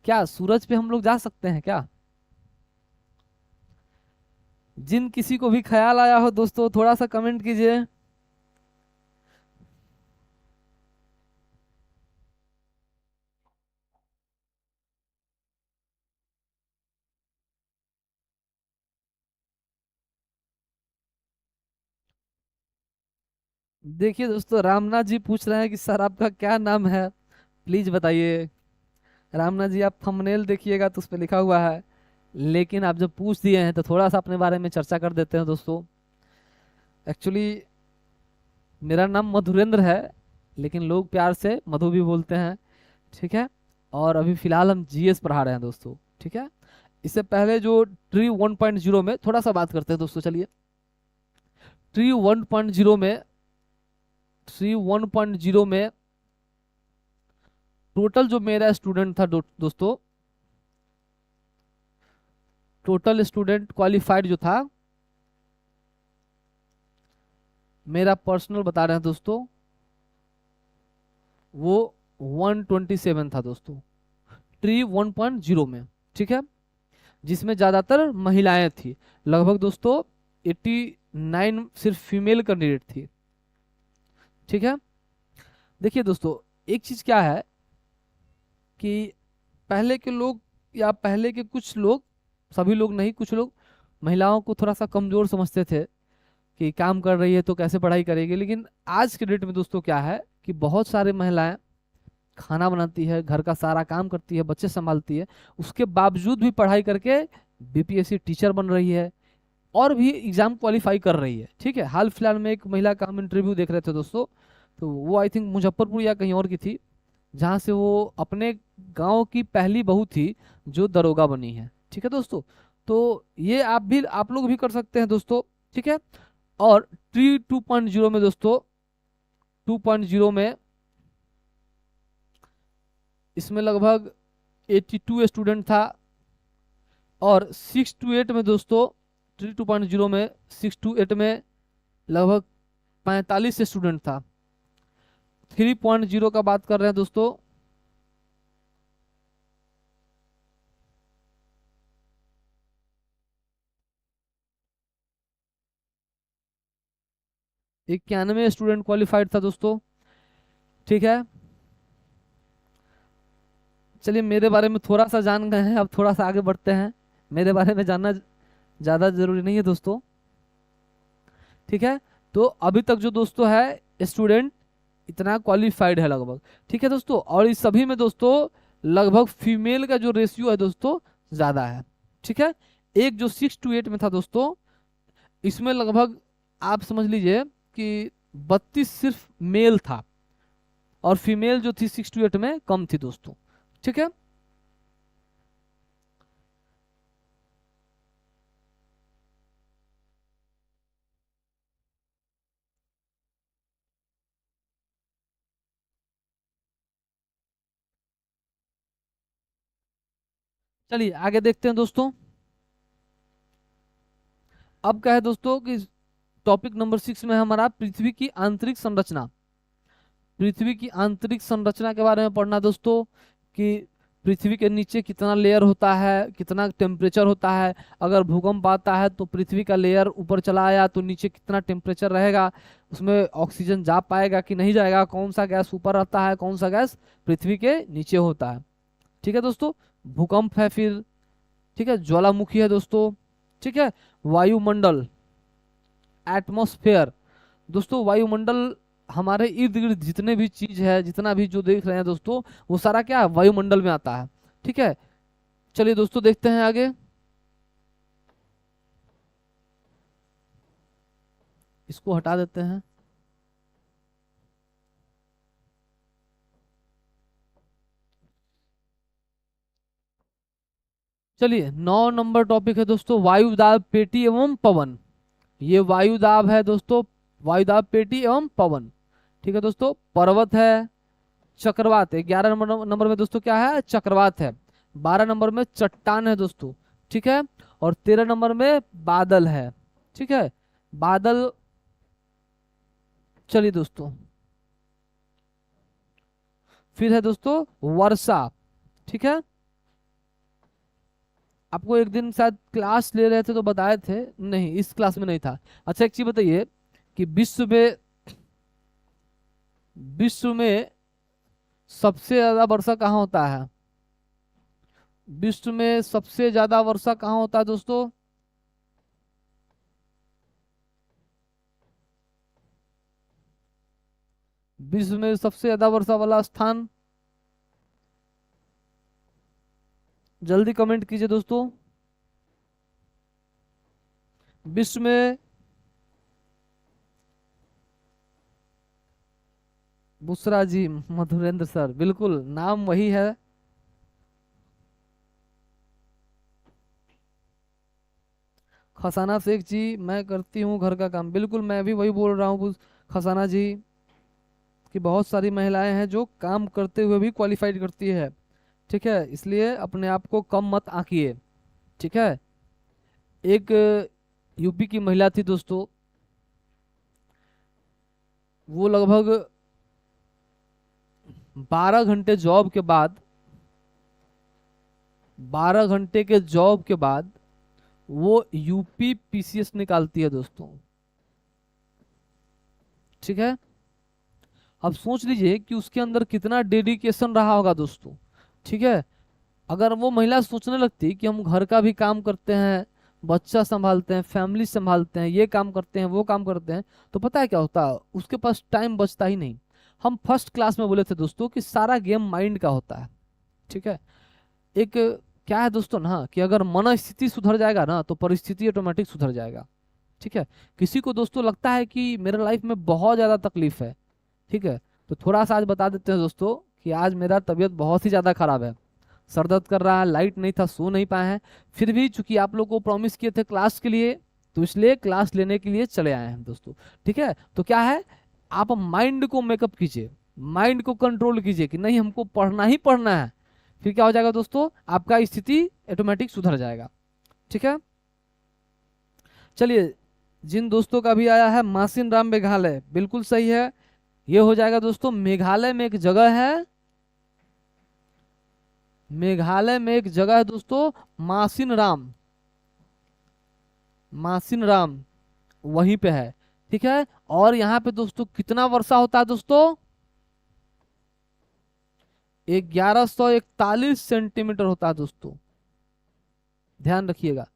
क्या सूरज पे हम लोग जा सकते हैं क्या? जिन किसी को भी ख्याल आया हो दोस्तों, थोड़ा सा कमेंट कीजिए। देखिए दोस्तों, रामनाथ जी पूछ रहे हैं कि सर आपका क्या नाम है, प्लीज बताइए। रामनाथ जी, आप थंबनेल देखिएगा तो उस पर लिखा हुआ है, लेकिन आप जब पूछ दिए हैं तो थोड़ा सा अपने बारे में चर्चा कर देते हैं दोस्तों। एक्चुअली मेरा नाम मधुरेंद्र है, लेकिन लोग प्यार से मधु भी बोलते हैं, ठीक है। और अभी फिलहाल हम जीएस पढ़ा रहे हैं दोस्तों, ठीक है। इससे पहले जो ट्री 1.0 में थोड़ा सा बात करते हैं दोस्तों, चलिए। ट्री 1.0 में, ट्री 1.0 में टोटल जो मेरा स्टूडेंट था दोस्तों, टोटल स्टूडेंट क्वालिफाइड जो था, मेरा पर्सनल बता रहे हैं दोस्तों, वो 127 था दोस्तों, ट्री 1.0 में, ठीक है। जिसमें ज्यादातर महिलाएं थी, लगभग दोस्तों 89 सिर्फ फीमेल कैंडिडेट थी, ठीक है। देखिए दोस्तों, एक चीज क्या है कि पहले के लोग, या पहले के कुछ लोग, सभी लोग नहीं, कुछ लोग महिलाओं को थोड़ा सा कमजोर समझते थे कि काम कर रही है तो कैसे पढ़ाई करेगी। लेकिन आज के डेट में दोस्तों क्या है कि बहुत सारी महिलाएं खाना बनाती है, घर का सारा काम करती है, बच्चे संभालती है, उसके बावजूद भी पढ़ाई करके बीपीएससी टीचर बन रही है, और भी एग्जाम क्वालिफाई कर रही है, ठीक है। हाल फिलहाल में एक महिला का हम इंटरव्यू देख रहे थे दोस्तों, तो वो आई थिंक मुजफ्फरपुर या कहीं और की थी, जहाँ से वो अपने गांव की पहली बहू थी जो दरोगा बनी है, ठीक है दोस्तों। तो ये आप लोग भी कर सकते हैं दोस्तों, ठीक है। और ट्री 2.0 में दोस्तों, 2.0 में इसमें लगभग 82 स्टूडेंट था, और 6 to 8 में दोस्तों, ट्री 2.0 में 6 to 8 में लगभग 45 स्टूडेंट था। 3.0 का बात कर रहे हैं दोस्तों, 91 स्टूडेंट क्वालिफाइड था दोस्तों। ठीक है, चलिए मेरे बारे में थोड़ा सा जान गए हैं, अब थोड़ा सा आगे बढ़ते हैं। मेरे बारे में जानना ज़्यादा जरूरी नहीं है दोस्तों। ठीक है, तो अभी तक जो दोस्तों है स्टूडेंट इतना क्वालिफाइड है लगभग। ठीक है दोस्तों, और इस सभी में दोस्तों लगभग फीमेल का जो रेशियो है दोस्तों ज़्यादा है। ठीक है, एक जो 6 to 8 में था दोस्तों, इसमें लगभग आप समझ लीजिए कि 32 सिर्फ मेल था, और फीमेल जो थी 6 to 8 में कम थी दोस्तों। ठीक है, चलिए आगे देखते हैं दोस्तों। अब क्या है दोस्तों कि टॉपिक नंबर 6 में हमारा पृथ्वी की आंतरिक संरचना, पृथ्वी की आंतरिक संरचना के बारे में पढ़ना दोस्तों, कि पृथ्वी के नीचे कितना लेयर होता है, कितना टेम्परेचर होता है, अगर भूकंप आता है तो पृथ्वी का लेयर ऊपर चला आया तो नीचे कितना टेम्परेचर रहेगा, उसमें ऑक्सीजन जा पाएगा कि नहीं जाएगा, कौन सा गैस ऊपर रहता है, कौन सा गैस पृथ्वी के नीचे होता है। ठीक है दोस्तों, भूकंप है फिर, ठीक है, ज्वालामुखी है दोस्तों। ठीक है, वायुमंडल, एटमॉस्फेयर, दोस्तों वायुमंडल हमारे इर्द गिर्द जितने भी चीज है, जितना भी जो देख रहे हैं दोस्तों, वो सारा क्या है, वायुमंडल में आता है। ठीक है, चलिए दोस्तों देखते हैं आगे। इसको हटा देते हैं। चलिए 9 नंबर टॉपिक है दोस्तों, वायुदाब पेटी एवं पवन। ये वायुदाब है दोस्तों, वायुदाब पेटी एवं पवन। ठीक है दोस्तों, पर्वत है, चक्रवात है। 11 नंबर में दोस्तों क्या है, चक्रवात है। 12 नंबर में चट्टान है दोस्तों। ठीक है, और 13 नंबर में बादल है। ठीक है, बादल। चलिए दोस्तों, फिर है दोस्तों वर्षा। ठीक है, आपको एक दिन शायद क्लास ले रहे थे तो बताए थे, नहीं इस क्लास में नहीं था। अच्छा एक चीज बताइए कि विश्व में सबसे ज्यादा वर्षा कहाँ होता है, विश्व में सबसे ज्यादा वर्षा कहाँ होता है दोस्तों। विश्व में सबसे ज्यादा वर्षा वाला स्थान, जल्दी कमेंट कीजिए दोस्तों। विश्व में, बुसरा जी, मधुरेंद्र सर, बिल्कुल नाम वही है। खसाना शेख जी, मैं करती हूँ घर का काम, बिल्कुल मैं भी वही बोल रहा हूँ खसाना जी, कि बहुत सारी महिलाएं हैं जो काम करते हुए भी क्वालिफाइड करती है। ठीक है, इसलिए अपने आप को कम मत आंकिए। ठीक है, एक यूपी की महिला थी दोस्तों, वो लगभग 12 घंटे जॉब के बाद, 12 घंटे के जॉब के बाद वो यूपी पीसीएस निकालती है दोस्तों। ठीक है, अब सोच लीजिए कि उसके अंदर कितना डेडिकेशन रहा होगा दोस्तों। ठीक है, अगर वो महिला सोचने लगती कि हम घर का भी काम करते हैं, बच्चा संभालते हैं, फैमिली संभालते हैं, ये काम करते हैं, वो काम करते हैं, तो पता है क्या होता, उसके पास टाइम बचता ही नहीं। हम फर्स्ट क्लास में बोले थे दोस्तों कि सारा गेम माइंड का होता है। ठीक है, एक क्या है दोस्तों ना, कि अगर मन स्थिति सुधर जाएगा ना तो परिस्थिति ऑटोमेटिक सुधर जाएगा। ठीक है, किसी को दोस्तों लगता है कि मेरे लाइफ में बहुत ज़्यादा तकलीफ है, ठीक है, तो थोड़ा सा आज बता देते हैं दोस्तों कि आज मेरा तबीयत बहुत ही ज़्यादा खराब है, सर दर्द कर रहा है, लाइट नहीं था, सो नहीं पाए हैं। फिर भी चूंकि आप लोग को प्रॉमिस किए थे क्लास के लिए, तो इसलिए क्लास लेने के लिए चले आए हैं दोस्तों। ठीक है, तो क्या है, आप माइंड को मेकअप कीजिए, माइंड को कंट्रोल कीजिए कि नहीं हमको पढ़ना ही पढ़ना है। फिर क्या हो जाएगा दोस्तों, आपका स्थिति ऑटोमेटिक सुधर जाएगा। ठीक है, चलिए, जिन दोस्तों का भी आया है मासिन राम मेघालय, बिल्कुल सही है, ये हो जाएगा दोस्तों। मेघालय में एक जगह है, मेघालय में एक जगह है दोस्तों, मासिन राम, मासिन राम वहीं पे है। ठीक है। और यहाँ पे दोस्तों कितना वर्षा होता है दोस्तों? 1141 सेंटीमीटर होता है दोस्तों, ध्यान रखिएगा।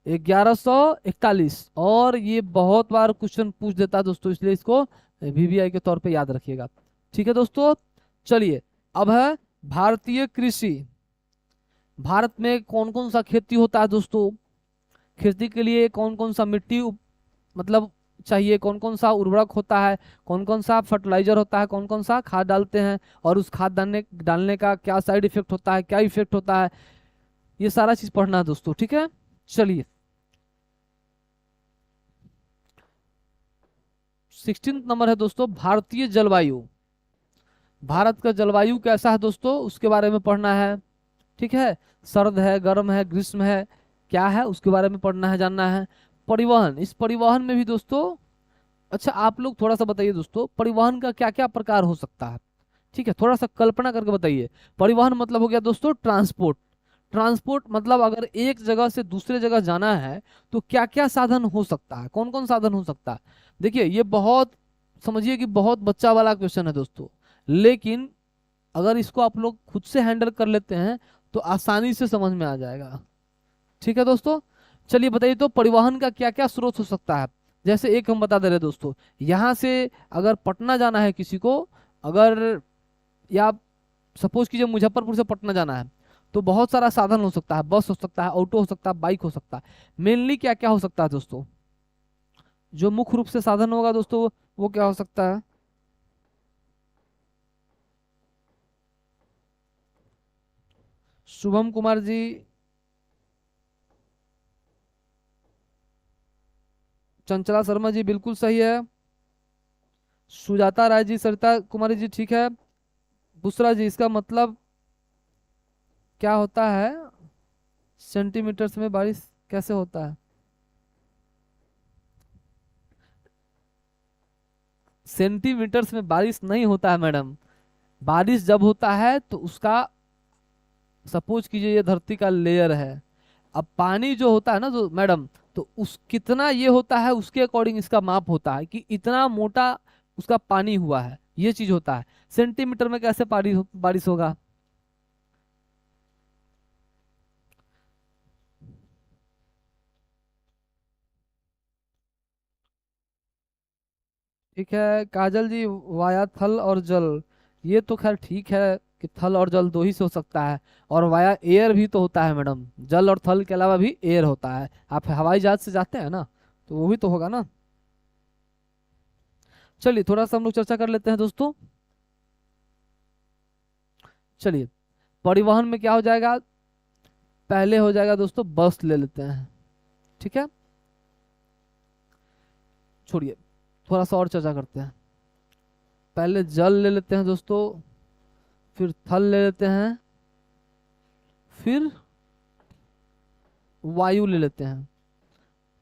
1141। और ये बहुत बार क्वेश्चन पूछ देता है दोस्तों, इसलिए इसको वीवीआई के तौर पे याद रखिएगा। ठीक है दोस्तों, चलिए अब है भारतीय कृषि। भारत में कौन कौन सा खेती होता है दोस्तों? खेती के लिए कौन कौन सा मिट्टी मतलब चाहिए, कौन कौन सा उर्वरक होता है, कौन कौन सा फर्टिलाइजर होता है, कौन कौन सा खाद डालते हैं, और उस खाद डालने डालने का क्या साइड इफेक्ट होता है, क्या इफेक्ट होता है, ये सारा चीज पढ़ना है दोस्तों। ठीक है, चलिए 16 नंबर है दोस्तों, भारतीय जलवायु। भारत का जलवायु कैसा है दोस्तों, उसके बारे में पढ़ना है। ठीक है, सर्द है, गर्म है, ग्रीष्म है, क्या है उसके बारे में पढ़ना है, जानना है। परिवहन, इस परिवहन में भी दोस्तों, अच्छा आप लोग थोड़ा सा बताइए दोस्तों, परिवहन का क्या क्या प्रकार हो सकता है? ठीक है, थोड़ा सा कल्पना करके बताइए। परिवहन मतलब हो गया दोस्तों ट्रांसपोर्ट। ट्रांसपोर्ट मतलब अगर एक जगह से दूसरे जगह जाना है तो क्या क्या साधन हो सकता है, कौन कौन साधन हो सकता है? देखिए ये बहुत, समझिए कि बहुत बच्चा वाला क्वेश्चन है दोस्तों, लेकिन अगर इसको आप लोग खुद से हैंडल कर लेते हैं तो आसानी से समझ में आ जाएगा। ठीक है दोस्तों, चलिए बताइए तो परिवहन का क्या क्या स्रोत हो सकता है। जैसे एक हम बता दे रहे हैं दोस्तों, यहाँ से अगर पटना जाना है किसी को, अगर, या सपोज कीजिए मुजफ्फरपुर से पटना जाना है, तो बहुत सारा साधन हो सकता है, बस हो सकता है, ऑटो हो सकता है, बाइक हो सकता है। मेनली क्या क्या हो सकता है दोस्तों? जो मुख्य रूप से साधन होगा दोस्तों, वो क्या हो सकता है? शुभम कुमार जी, चंचला शर्मा जी बिल्कुल सही है, सुजाता राय जी, सरिता कुमारी जी ठीक है। बुसरा जी, इसका मतलब क्या होता है, सेंटीमीटर्स में बारिश कैसे होता है? सेंटीमीटर्स में बारिश नहीं होता है मैडम। बारिश जब होता है तो उसका, सपोज कीजिए ये धरती का लेयर है, अब पानी जो होता है ना तो मैडम, तो उस कितना ये होता है उसके अकॉर्डिंग इसका माप होता है कि इतना मोटा उसका पानी हुआ है, ये चीज होता है। सेंटीमीटर में कैसे बारिश होगा? ठीक है काजल जी, वाया थल और जल, ये तो खैर ठीक है कि थल और जल दो ही से हो सकता है, और वाया एयर भी तो होता है मैडम, जल और थल के अलावा भी एयर होता है। आप हवाई जहाज से जाते हैं ना, तो वो भी तो होगा ना। चलिए थोड़ा सा हम लोग चर्चा कर लेते हैं दोस्तों। चलिए परिवहन में क्या हो जाएगा, पहले हो जाएगा दोस्तों बस ले लेते हैं। ठीक है, छोड़िए, थोड़ा सा और चर्चा करते हैं। पहले जल ले लेते हैं दोस्तों, फिर थल ले लेते हैं, फिर वायु ले लेते हैं।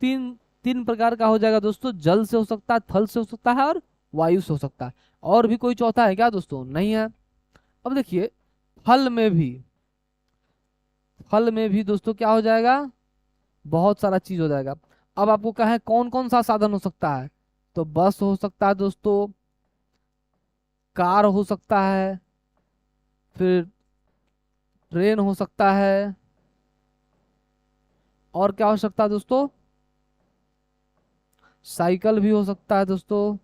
तीन तीन प्रकार का हो जाएगा दोस्तों, जल से हो सकता है, थल से हो सकता है, और वायु से हो सकता है। और भी कोई चौथा है क्या दोस्तों? नहीं है। अब देखिए फल में भी, फल में भी दोस्तों क्या हो जाएगा, बहुत सारा चीज हो जाएगा। अब आपको कहें कौन कौन सा साधन हो सकता है, तो बस हो सकता है दोस्तों, कार हो सकता है, फिर ट्रेन हो सकता है, और क्या हो सकता है दोस्तों, साइकिल भी हो सकता है दोस्तों,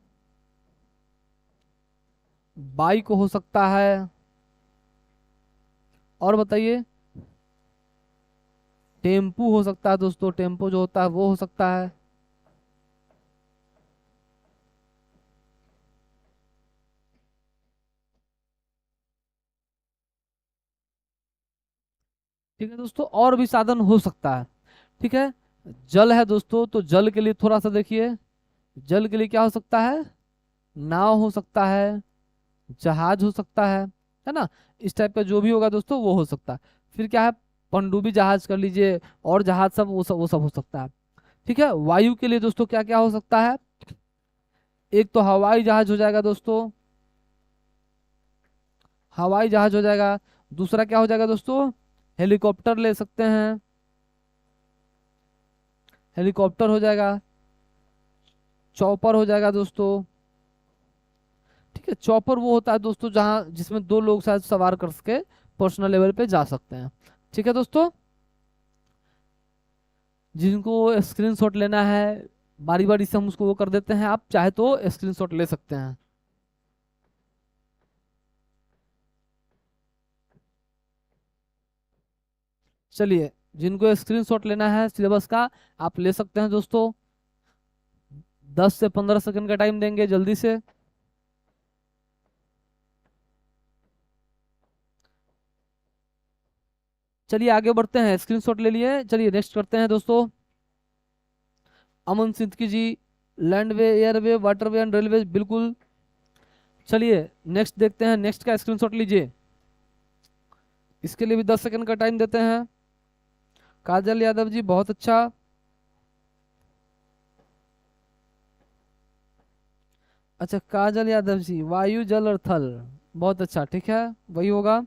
बाइक हो सकता है, और बताइए, टेम्पू हो सकता है दोस्तों, टेम्पो जो होता है वो हो सकता है। ठीक है दोस्तों, और भी साधन हो सकता है। ठीक है, जल है दोस्तों, तो जल के लिए थोड़ा सा देखिए, जल के लिए क्या हो सकता है, नाव हो सकता है, जहाज हो सकता है ना, इस टाइप का जो भी होगा दोस्तों वो हो सकता है। फिर क्या है, पनडुब्बी जहाज कर लीजिए, और जहाज सब वो सब हो सकता है। ठीक है, वायु के लिए दोस्तों क्या क्या हो सकता है, एक तो हवाई जहाज हो जाएगा दोस्तों, हवाई जहाज हो जाएगा। दूसरा क्या हो जाएगा दोस्तों, हेलीकॉप्टर ले सकते हैं, हेलीकॉप्टर हो जाएगा। चॉपर हो जाएगा दोस्तों। ठीक है, चॉपर वो होता है दोस्तों जहाँ जिसमें दो लोग शायद सवार कर सके, पर्सनल लेवल पे जा सकते हैं। ठीक है दोस्तों, जिनको स्क्रीनशॉट लेना है बारी बारी से हम उसको वो कर देते हैं, आप चाहे तो स्क्रीनशॉट ले सकते हैं। चलिए, जिनको स्क्रीनशॉट लेना है सिलेबस का, आप ले सकते हैं दोस्तों। 10 से 15 सेकंड का टाइम देंगे, जल्दी से। चलिए आगे बढ़ते हैं, स्क्रीनशॉट ले लिए, चलिए नेक्स्ट करते हैं दोस्तों। अमन सिद्दीकी जी, लैंडवे, एयरवे, वाटरवे एंड रेलवे, बिल्कुल। चलिए नेक्स्ट देखते हैं, नेक्स्ट का स्क्रीनशॉट लीजिए। इसके लिए भी 10 सेकंड का टाइम देते हैं। काजल यादव जी, बहुत अच्छा। अच्छा, काजल यादव जी, वायु जल और थल, बहुत अच्छा, ठीक है, वही होगा।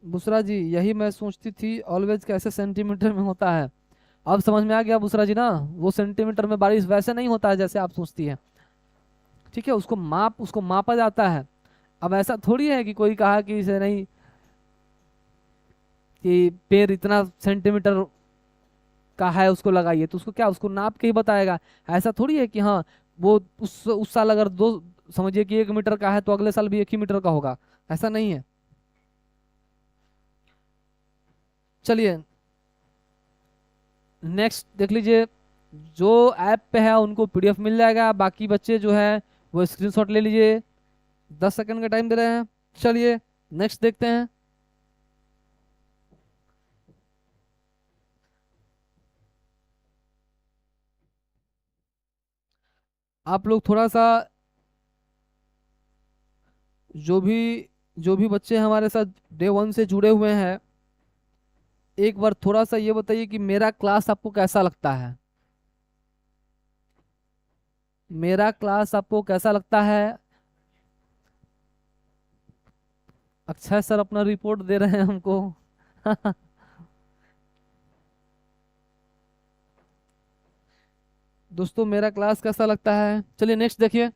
बुसरा जी, यही मैं सोचती थी, ऑलवेज कैसे सेंटीमीटर में होता है। अब समझ में आ गया बुसरा जी ना, वो सेंटीमीटर में बारिश वैसे नहीं होता है जैसे आप सोचती है। ठीक है, उसको मापा जाता है। अब ऐसा थोड़ी है कि कोई कहा कि इसे नहीं, कि पेड़ इतना सेंटीमीटर का है उसको लगाइए, तो उसको क्या, उसको नाप के ही बताएगा। ऐसा थोड़ी है कि हाँ, वो उस साल अगर दो, समझिए कि 1 मीटर का है तो अगले साल भी 1 ही मीटर का होगा, ऐसा नहीं है। चलिए नेक्स्ट देख लीजिए। जो ऐप पे है उनको पीडीएफ मिल जाएगा, बाकी बच्चे जो है वो स्क्रीनशॉट ले लीजिए। 10 सेकंड का टाइम दे रहे हैं। चलिए नेक्स्ट देखते हैं। आप लोग थोड़ा सा, जो भी जो भी बच्चे हमारे साथ डे 1 से जुड़े हुए हैं, एक बार थोड़ा सा ये बताइए कि मेरा क्लास आपको कैसा लगता है। मेरा क्लास आपको कैसा लगता है। अक्षय सर अपना रिपोर्ट दे रहे हैं हमको। दोस्तों मेरा क्लास कैसा लगता है, चलिए नेक्स्ट देखिए।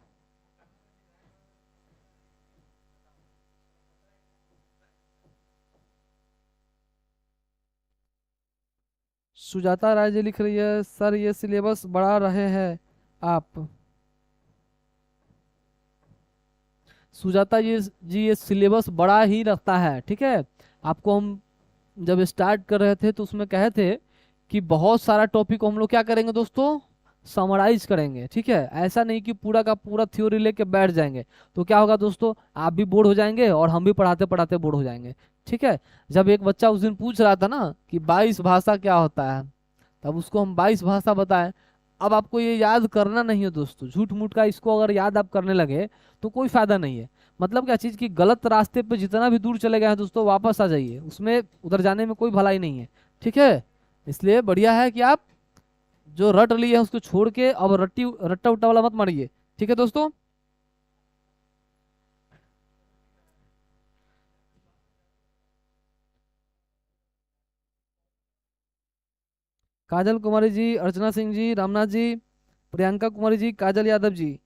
सुजाता राय जी लिख रही है, सर ये सिलेबस बढ़ा रहे हैं आप। सुजाता ये सिलेबस बड़ा ही रखता है, ठीक है। आपको हम जब स्टार्ट कर रहे थे तो उसमें कहे थे कि बहुत सारा टॉपिक को हम लोग क्या करेंगे दोस्तों, समराइज करेंगे। ठीक है, ऐसा नहीं कि पूरा का पूरा थ्योरी लेके बैठ जाएंगे, तो क्या होगा दोस्तों, आप भी बोर हो जाएंगे और हम भी पढ़ाते पढ़ाते बोर हो जाएंगे। ठीक है, जब एक बच्चा उस दिन पूछ रहा था ना कि 22 भाषा क्या होता है, तब उसको हम 22 भाषा बताएं। अब आपको ये याद करना नहीं है दोस्तों, झूठ मूठ का इसको अगर याद आप करने लगे तो कोई फायदा नहीं है। मतलब क्या चीज़ की गलत रास्ते पे जितना भी दूर चले गए हैं दोस्तों, वापस आ जाइए, उसमें उधर जाने में कोई भलाई नहीं है। ठीक है, इसलिए बढ़िया है कि आप जो रट लिए है उसको छोड़ के अब रट्टी रट्टा उट्टा वाला मत मारिए। ठीक है दोस्तों। काजल कुमारी जी, अर्चना सिंह जी, रामनाथ जी, प्रियंका कुमारी जी, काजल यादव जी,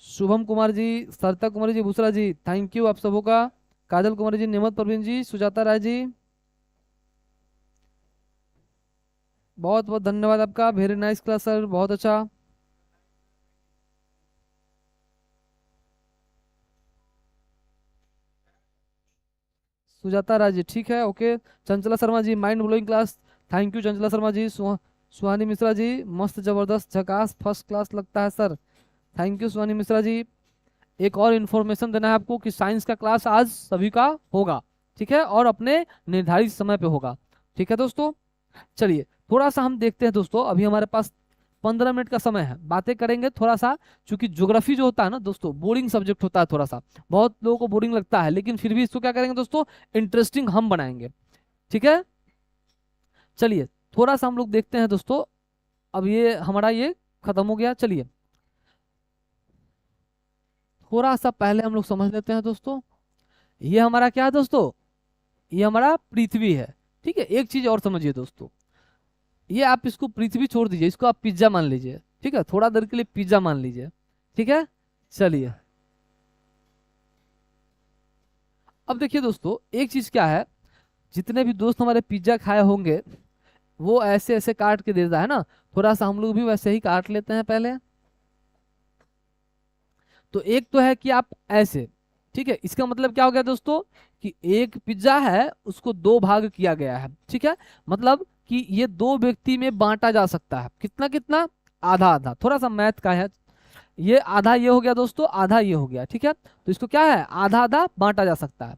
शुभम कुमार जी, सरिता कुमारी जी, बुसरा जी, थैंक यू आप सबों का। काजल कुमारी जी, नेमत परवीन जी, सुजाता राय जी, बहुत बहुत धन्यवाद आपका, वेरी नाइस क्लास सर, बहुत अच्छा। सुजाता राय जी, ठीक है, okay. Chanchala Sharma ji, mind blowing class, thank you Chanchala Sharma ji. Suhani Mishra ji, मस्त जबरदस्त झकास फर्स्ट क्लास लगता है sir, thank you Suhani Mishra ji. एक और इन्फॉर्मेशन देना है आपको कि साइंस का क्लास आज सभी का होगा, ठीक है, और अपने निर्धारित समय पे होगा। ठीक है दोस्तों, चलिए थोड़ा सा हम देखते हैं दोस्तों, अभी हमारे पास 15 मिनट का समय है, बातें करेंगे थोड़ा सा। क्योंकि ज्योग्राफी जो होता है ना दोस्तों, बोरिंग सब्जेक्ट होता है थोड़ा सा, बहुत लोगों को बोरिंग लगता है, लेकिन फिर भी इसको क्या करेंगे दोस्तों, इंटरेस्टिंग हम बनाएंगे। ठीक है, चलिए थोड़ा सा हम लोग देखते हैं दोस्तों। अब ये हमारा ये खत्म हो गया, चलिए थोड़ा सा पहले हम लोग समझ लेते हैं दोस्तों। ये हमारा क्या है दोस्तों, ये हमारा पृथ्वी है। ठीक है, एक चीज और समझिए दोस्तों, ये आप इसको पृथ्वी छोड़ दीजिए, इसको आप पिज्जा मान लीजिए, ठीक है, थोड़ा देर के लिए पिज्जा मान लीजिए, ठीक है। चलिए, अब देखिए दोस्तों, एक चीज क्या है, जितने भी दोस्त हमारे पिज्जा खाए होंगे, वो ऐसे ऐसे काट के देता है ना, थोड़ा सा हम लोग भी वैसे ही काट लेते हैं पहले। तो एक तो है कि आप ऐसे, ठीक है, इसका मतलब क्या हो गया दोस्तों, कि एक पिज्जा है उसको दो भाग किया गया है, ठीक है, मतलब कि ये दो व्यक्ति में बांटा जा सकता है, कितना कितना, आधा आधा, थोड़ा सा मैथ का है, ये आधा ये हो गया दोस्तों, आधा ये हो गया, ठीक है, तो इसको क्या है, आधा आधा बांटा जा सकता है।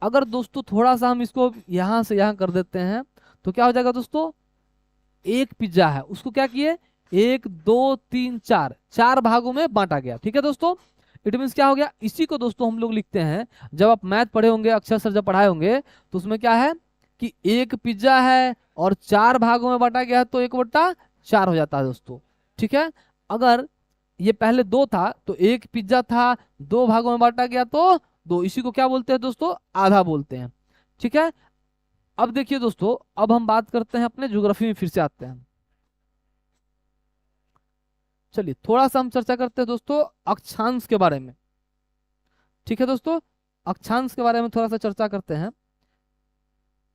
अगर दोस्तों थोड़ा सा हम इसको यहां से यहां कर देते हैं, तो क्या हो जाएगा दोस्तों, एक पिज्जा है उसको क्या किए, एक दो तीन चार, चार भागों में बांटा गया, ठीक है दोस्तों। इट मीन्स क्या हो गया, इसी को दोस्तों हम लोग लिखते हैं, जब आप मैथ पढ़े होंगे, अक्षर सर जब पढ़ाए होंगे, तो उसमें क्या है कि एक पिज्जा है और चार भागों में बांटा गया है, तो एक बट्टा चार हो जाता है दोस्तों, ठीक है। अगर ये पहले दो था तो एक पिज्जा था, दो भागों में बांटा गया तो दो, इसी को क्या बोलते हैं दोस्तों, आधा बोलते हैं, ठीक है। अब देखिए दोस्तों, अब हम बात करते हैं अपने ज्योग्राफी में, फिर से आते हैं। चलिए थोड़ा सा हम चर्चा करते हैं दोस्तों अक्षांश के बारे में, ठीक है दोस्तों, अक्षांश के बारे में थोड़ा सा चर्चा करते हैं।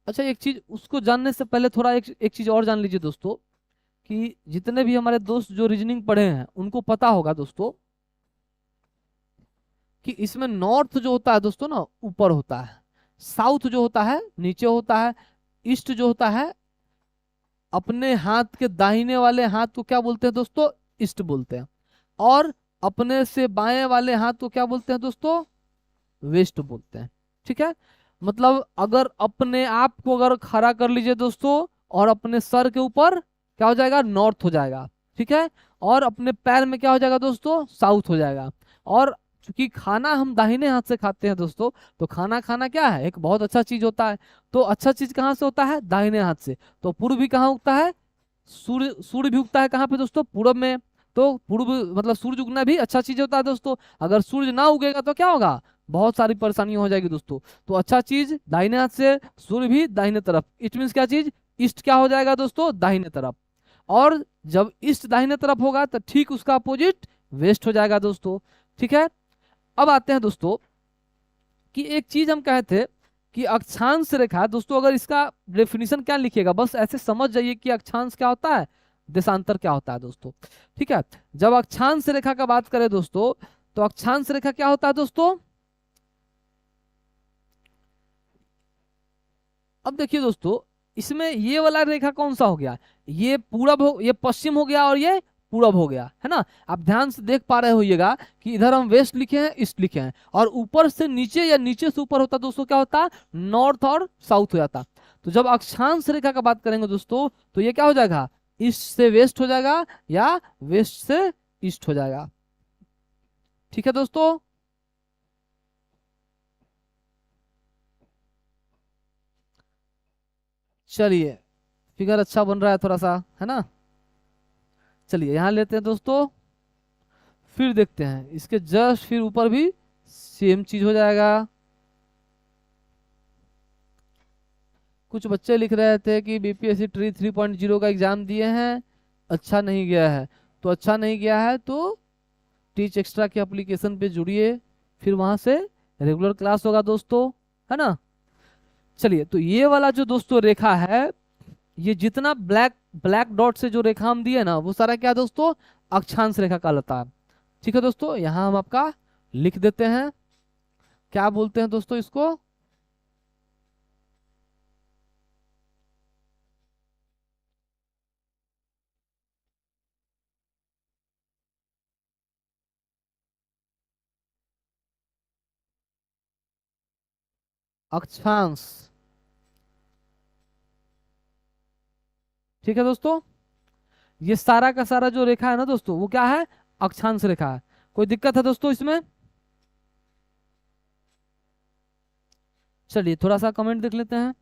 अच्छा, एक चीज उसको जानने से पहले थोड़ा एक चीज और जान लीजिए दोस्तों, कि जितने भी हमारे दोस्त जो रीजनिंग पढ़े हैं उनको पता होगा दोस्तों, कि इसमें नॉर्थ जो होता है दोस्तों ना, ऊपर होता है, साउथ जो होता है नीचे होता है, ईस्ट जो होता है अपने हाथ के दाहिने वाले हाथ को क्या बोलते हैं दोस्तों, ईस्ट बोलते हैं, और अपने से बाएं वाले हाथ को क्या बोलते हैं दोस्तों, वेस्ट बोलते हैं, ठीक है। मतलब अगर अपने आप को अगर खड़ा कर लीजिए दोस्तों, और अपने सर के ऊपर क्या हो जाएगा, नॉर्थ हो जाएगा, ठीक है, और अपने पैर में क्या हो जाएगा दोस्तों, साउथ हो जाएगा। और चूंकि खाना हम दाहिने हाथ से खाते हैं दोस्तों, तो खाना खाना क्या है, एक बहुत अच्छा चीज होता है, तो अच्छा चीज कहाँ से होता है, दाहिने हाथ से। तो पूर्व भी कहाँ उगता है, सूर्य सूर्य भी उगता है कहाँ पे दोस्तों, पूरब में। तो पूर्व मतलब सूर्य उगना भी अच्छा चीज होता है दोस्तों, अगर सूर्य ना उगेगा तो क्या होगा, बहुत सारी परेशानी हो जाएगी दोस्तों। तो अच्छा चीज दाहिने हाथ से, सूर्य भी दाहिने तरफ, इट मीन्स क्या चीज, ईस्ट क्या हो जाएगा दोस्तों, दाहिने तरफ। और जब ईस्ट दाहिने तरफ होगा तो ठीक उसका अपोजिट वेस्ट हो जाएगा दोस्तों, ठीक है। अब आते हैं दोस्तों, कि एक चीज हम कहे थे कि अक्षांश रेखा दोस्तों, अगर इसका डेफिनेशन क्या लिखिएगा, बस ऐसे समझ जाइए कि अक्षांश क्या होता है, देशांतर क्या होता है दोस्तों, ठीक है। जब अक्षांश रेखा का बात करें दोस्तों, तो अक्षांश रेखा क्या होता है दोस्तों, अब देखिए दोस्तों, इसमें ये वाला रेखा कौन सा हो गया, ये पूरब हो, ये पश्चिम हो गया, और ये पूरब हो गया, है ना। आप ध्यान से देख पा रहे होइएगा कि इधर हम वेस्ट लिखे हैं, ईस्ट लिखे हैं, और ऊपर से नीचे या नीचे से ऊपर होता दोस्तों, क्या होता, नॉर्थ और साउथ हो जाता। तो जब अक्षांश रेखा का बात करेंगे दोस्तों, तो ये क्या हो जाएगा, ईस्ट से वेस्ट हो जाएगा, या वेस्ट से ईस्ट हो जाएगा, ठीक है दोस्तों। चलिए, फिगर अच्छा बन रहा है थोड़ा सा, है ना। चलिए यहाँ लेते हैं दोस्तों, फिर देखते हैं इसके जस्ट फिर ऊपर भी सेम चीज हो जाएगा। कुछ बच्चे लिख रहे थे कि बीपीएससी ट्री 3.0 का एग्जाम दिए हैं, अच्छा नहीं गया है, तो अच्छा नहीं गया है तो टीच एक्स्ट्रा के एप्लीकेशन पे जुड़िए, फिर वहां से रेगुलर क्लास होगा दोस्तों, है ना। चलिए, तो ये वाला जो दोस्तों रेखा है, ये जितना ब्लैक ब्लैक डॉट से जो रेखा हम दिए ना, वो सारा क्या है दोस्तों, अक्षांश रेखा कहलाता है, ठीक है दोस्तों। यहाँ हम आपका लिख देते हैं, क्या बोलते हैं दोस्तों इसको, अक्षांश, ठीक है दोस्तों। ये सारा का सारा जो रेखा है ना दोस्तों, वो क्या है, अक्षांश रेखा है। कोई दिक्कत है दोस्तों इसमें, चलिए थोड़ा सा कमेंट देख लेते हैं।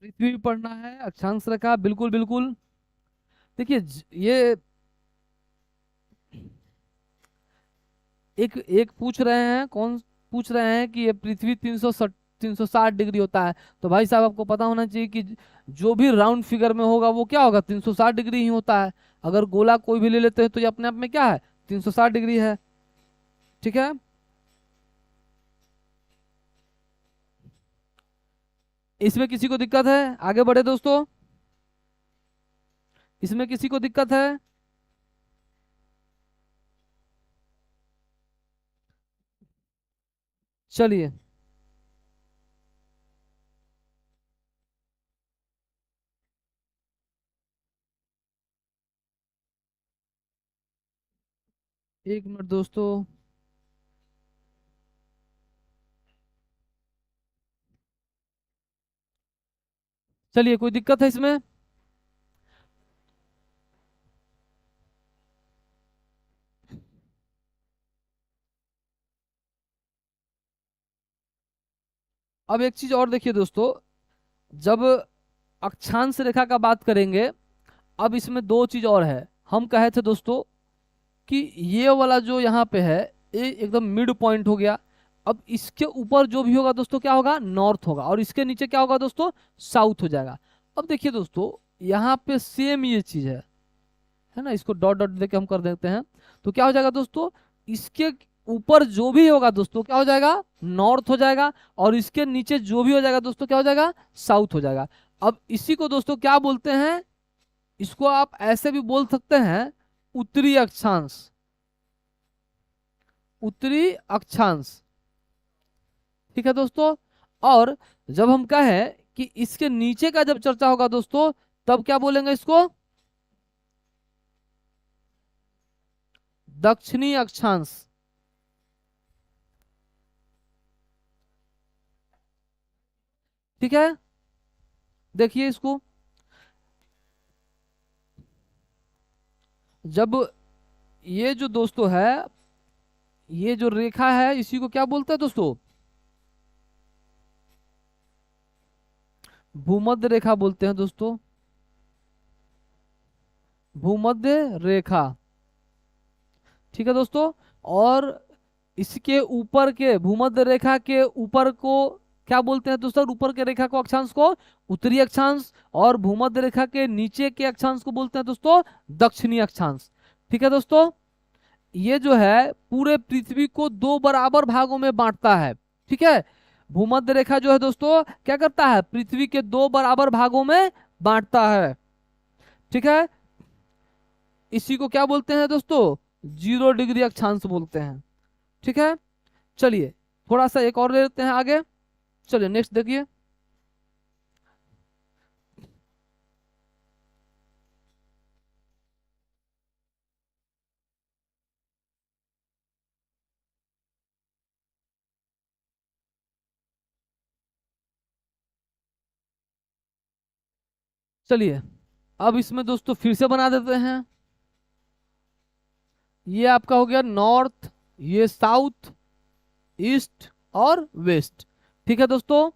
पृथ्वी भी पढ़ना है, अक्षांश रेखा, बिल्कुल बिल्कुल। देखिए ये एक एक पूछ रहे हैं, कौन पूछ रहे हैं कि ये पृथ्वी 360 डिग्री होता है। तो भाई साहब आपको पता होना चाहिए कि जो भी राउंड फिगर में होगा वो क्या होगा, 360 डिग्री ही होता है। अगर गोला कोई भी ले लेते हैं तो ये अपने आप में क्या है, 360 डिग्री है। ठीक है। इसमें किसी को दिक्कत है, आगे बढ़े दोस्तों। इसमें किसी को दिक्कत है? चलिए। 1 मिनट दोस्तों। चलिए, कोई दिक्कत है इसमें? अब एक चीज और देखिए दोस्तों, जब अक्षांश रेखा का बात करेंगे, अब इसमें दो चीज और है। हम कहे थे दोस्तों कि ये वाला जो यहाँ पे है, ये एकदम मिड पॉइंट हो गया। अब इसके ऊपर जो भी होगा दोस्तों क्या होगा, नॉर्थ होगा, और इसके नीचे क्या होगा दोस्तों, साउथ हो जाएगा। अब देखिए दोस्तों, यहाँ पे सेम ये चीज है ना, इसको डॉट डॉट देके हम कर देते हैं। तो क्या हो जाएगा दोस्तों, इसके ऊपर जो भी होगा दोस्तों क्या हो जाएगा, नॉर्थ हो जाएगा, और इसके नीचे जो भी हो जाएगा दोस्तों क्या हो जाएगा, साउथ हो जाएगा। अब इसी को दोस्तों क्या बोलते हैं, इसको आप ऐसे भी बोल सकते हैं, उत्तरी अक्षांश। उत्तरी अक्षांश। ठीक है दोस्तों। और जब हम कहें कि इसके नीचे का जब चर्चा होगा दोस्तों, तब क्या बोलेंगे इसको, दक्षिणी अक्षांश। ठीक है। देखिए इसको, जब ये जो दोस्तों है, ये जो रेखा है, इसी को क्या बोलते हैं दोस्तों, भूमध्य रेखा बोलते हैं दोस्तों। भूमध्य रेखा। ठीक है दोस्तों। और इसके ऊपर के भूमध्य रेखा के ऊपर को क्या बोलते हैं दोस्तों, ऊपर के रेखा को, अक्षांश को उत्तरी अक्षांश, और भूमध्य रेखा के नीचे के अक्षांश को बोलते हैं दोस्तों दक्षिणी अक्षांश। ठीक है दोस्तों। ये जो है पूरे पृथ्वी को दो बराबर भागों में बांटता है। ठीक है। भूमध्य रेखा जो है दोस्तों क्या करता है, पृथ्वी के दो बराबर भागों में बांटता है। ठीक है। इसी को क्या बोलते हैं दोस्तों, 0 डिग्री अक्षांश बोलते हैं। ठीक है। चलिए, थोड़ा सा एक और ले लेते हैं आगे। चलिए नेक्स्ट देखिए। चलिए, अब इसमें दोस्तों फिर से बना देते हैं। ये आपका हो गया नॉर्थ, ये साउथ, ईस्ट और वेस्ट। ठीक है दोस्तों।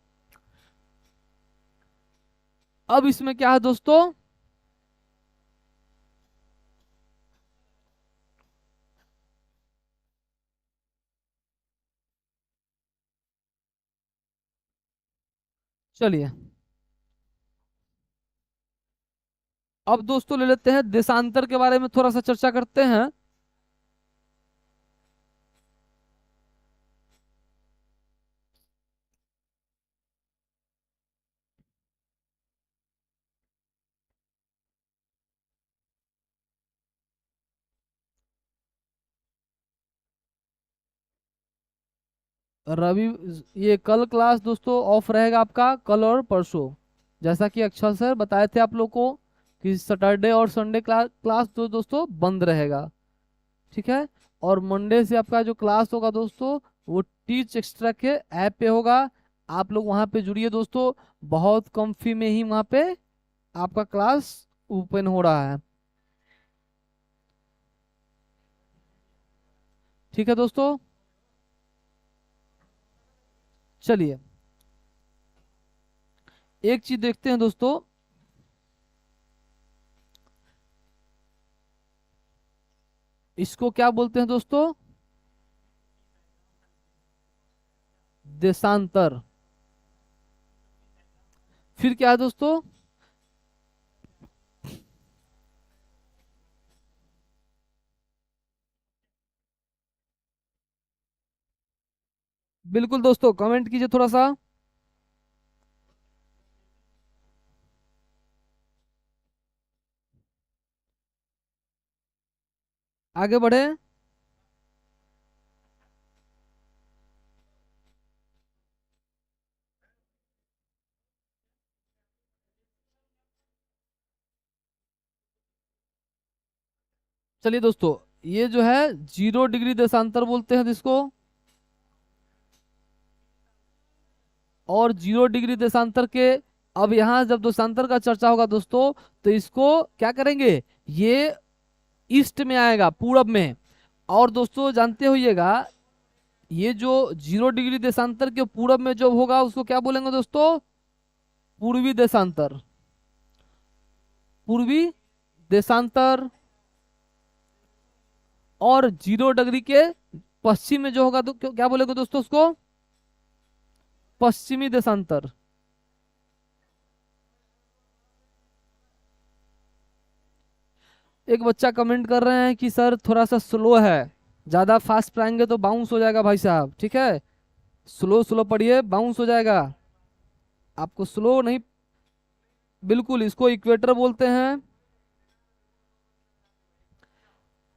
अब इसमें क्या है दोस्तों, चलिए अब दोस्तों ले लेते हैं देशांतर के बारे में, थोड़ा सा चर्चा करते हैं। रवि, ये कल क्लास दोस्तों ऑफ रहेगा आपका, कल और परसों। जैसा कि अक्षर सर बताए थे आप लोग को कि सैटरडे और संडे क्लास क्लास तो दोस्तों बंद रहेगा। ठीक है। और मंडे से आपका जो क्लास होगा दोस्तों, वो टीच एक्स्ट्रा के ऐप पे होगा। आप लोग वहाँ पे जुड़िए दोस्तों, बहुत कम फी में ही वहाँ पे आपका क्लास ओपन हो रहा है। ठीक है दोस्तों। चलिए, एक चीज देखते हैं दोस्तों, इसको क्या बोलते हैं दोस्तों? देशांतर। फिर क्या है दोस्तों? बिल्कुल दोस्तों, कमेंट कीजिए थोड़ा सा। आगे बढ़े। चलिए दोस्तों, ये जो है 0 डिग्री देशांतर बोलते हैं जिसको। और 0 डिग्री देशांतर के, अब यहाँ जब देशांतर का चर्चा होगा दोस्तों, तो इसको क्या करेंगे, ये ईस्ट में आएगा, पूरब में। और दोस्तों जानते होइएगा, ये जो 0 डिग्री देशांतर के पूरब में जो होगा उसको क्या बोलेंगे दोस्तों? पूर्वी देशांतर। पूर्वी देशांतर। और 0 डिग्री के पश्चिम में जो होगा तो क्या बोलेंगे दोस्तों उसको? पश्चिमी देशांतर। एक बच्चा कमेंट कर रहे हैं कि सर थोड़ा सा स्लो है, ज्यादा फास्ट पढ़ाएंगे तो बाउंस हो जाएगा भाई साहब, ठीक है? स्लो स्लो पढ़िए, बाउंस हो जाएगा। आपको स्लो नहीं, बिल्कुल इसको इक्वेटर बोलते हैं।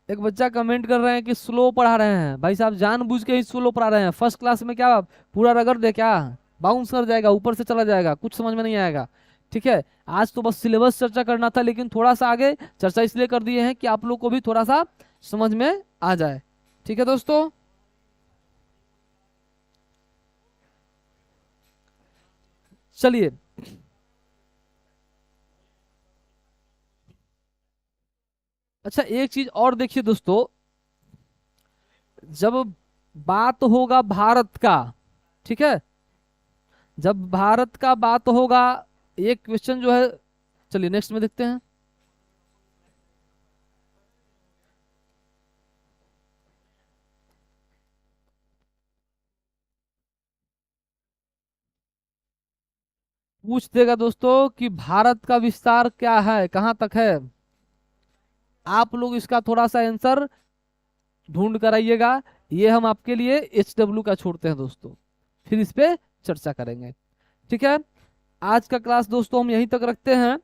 एक बच्चा कमेंट कर रहे हैं कि स्लो पढ़ा रहे हैं भाई साहब, जानबूझ के ही स्लो पढ़ा रहे हैं। फर्स्ट क्लास में क्या पूरा रगड़ दे क्या? बाउंस कर जाएगा, ऊपर से चला जाएगा, कुछ समझ में नहीं आएगा। ठीक है, आज तो बस सिलेबस चर्चा करना था, लेकिन थोड़ा सा आगे चर्चा इसलिए कर दिए हैं कि आप लोग को भी थोड़ा सा समझ में आ जाए। ठीक है दोस्तों, चलिए। अच्छा, एक चीज और देखिए दोस्तों, जब बात होगा भारत का, ठीक है, जब भारत का बात होगा, एक क्वेश्चन जो है, चलिए नेक्स्ट में देखते हैं। पूछ देगा दोस्तों कि भारत का विस्तार क्या है, कहाँ तक है। आप लोग इसका थोड़ा सा आंसर ढूंढ कर आइएगा। ये हम आपके लिए HW का छोड़ते हैं दोस्तों, फिर इस पे चर्चा करेंगे। ठीक है, आज का क्लास दोस्तों हम यहीं तक रखते हैं।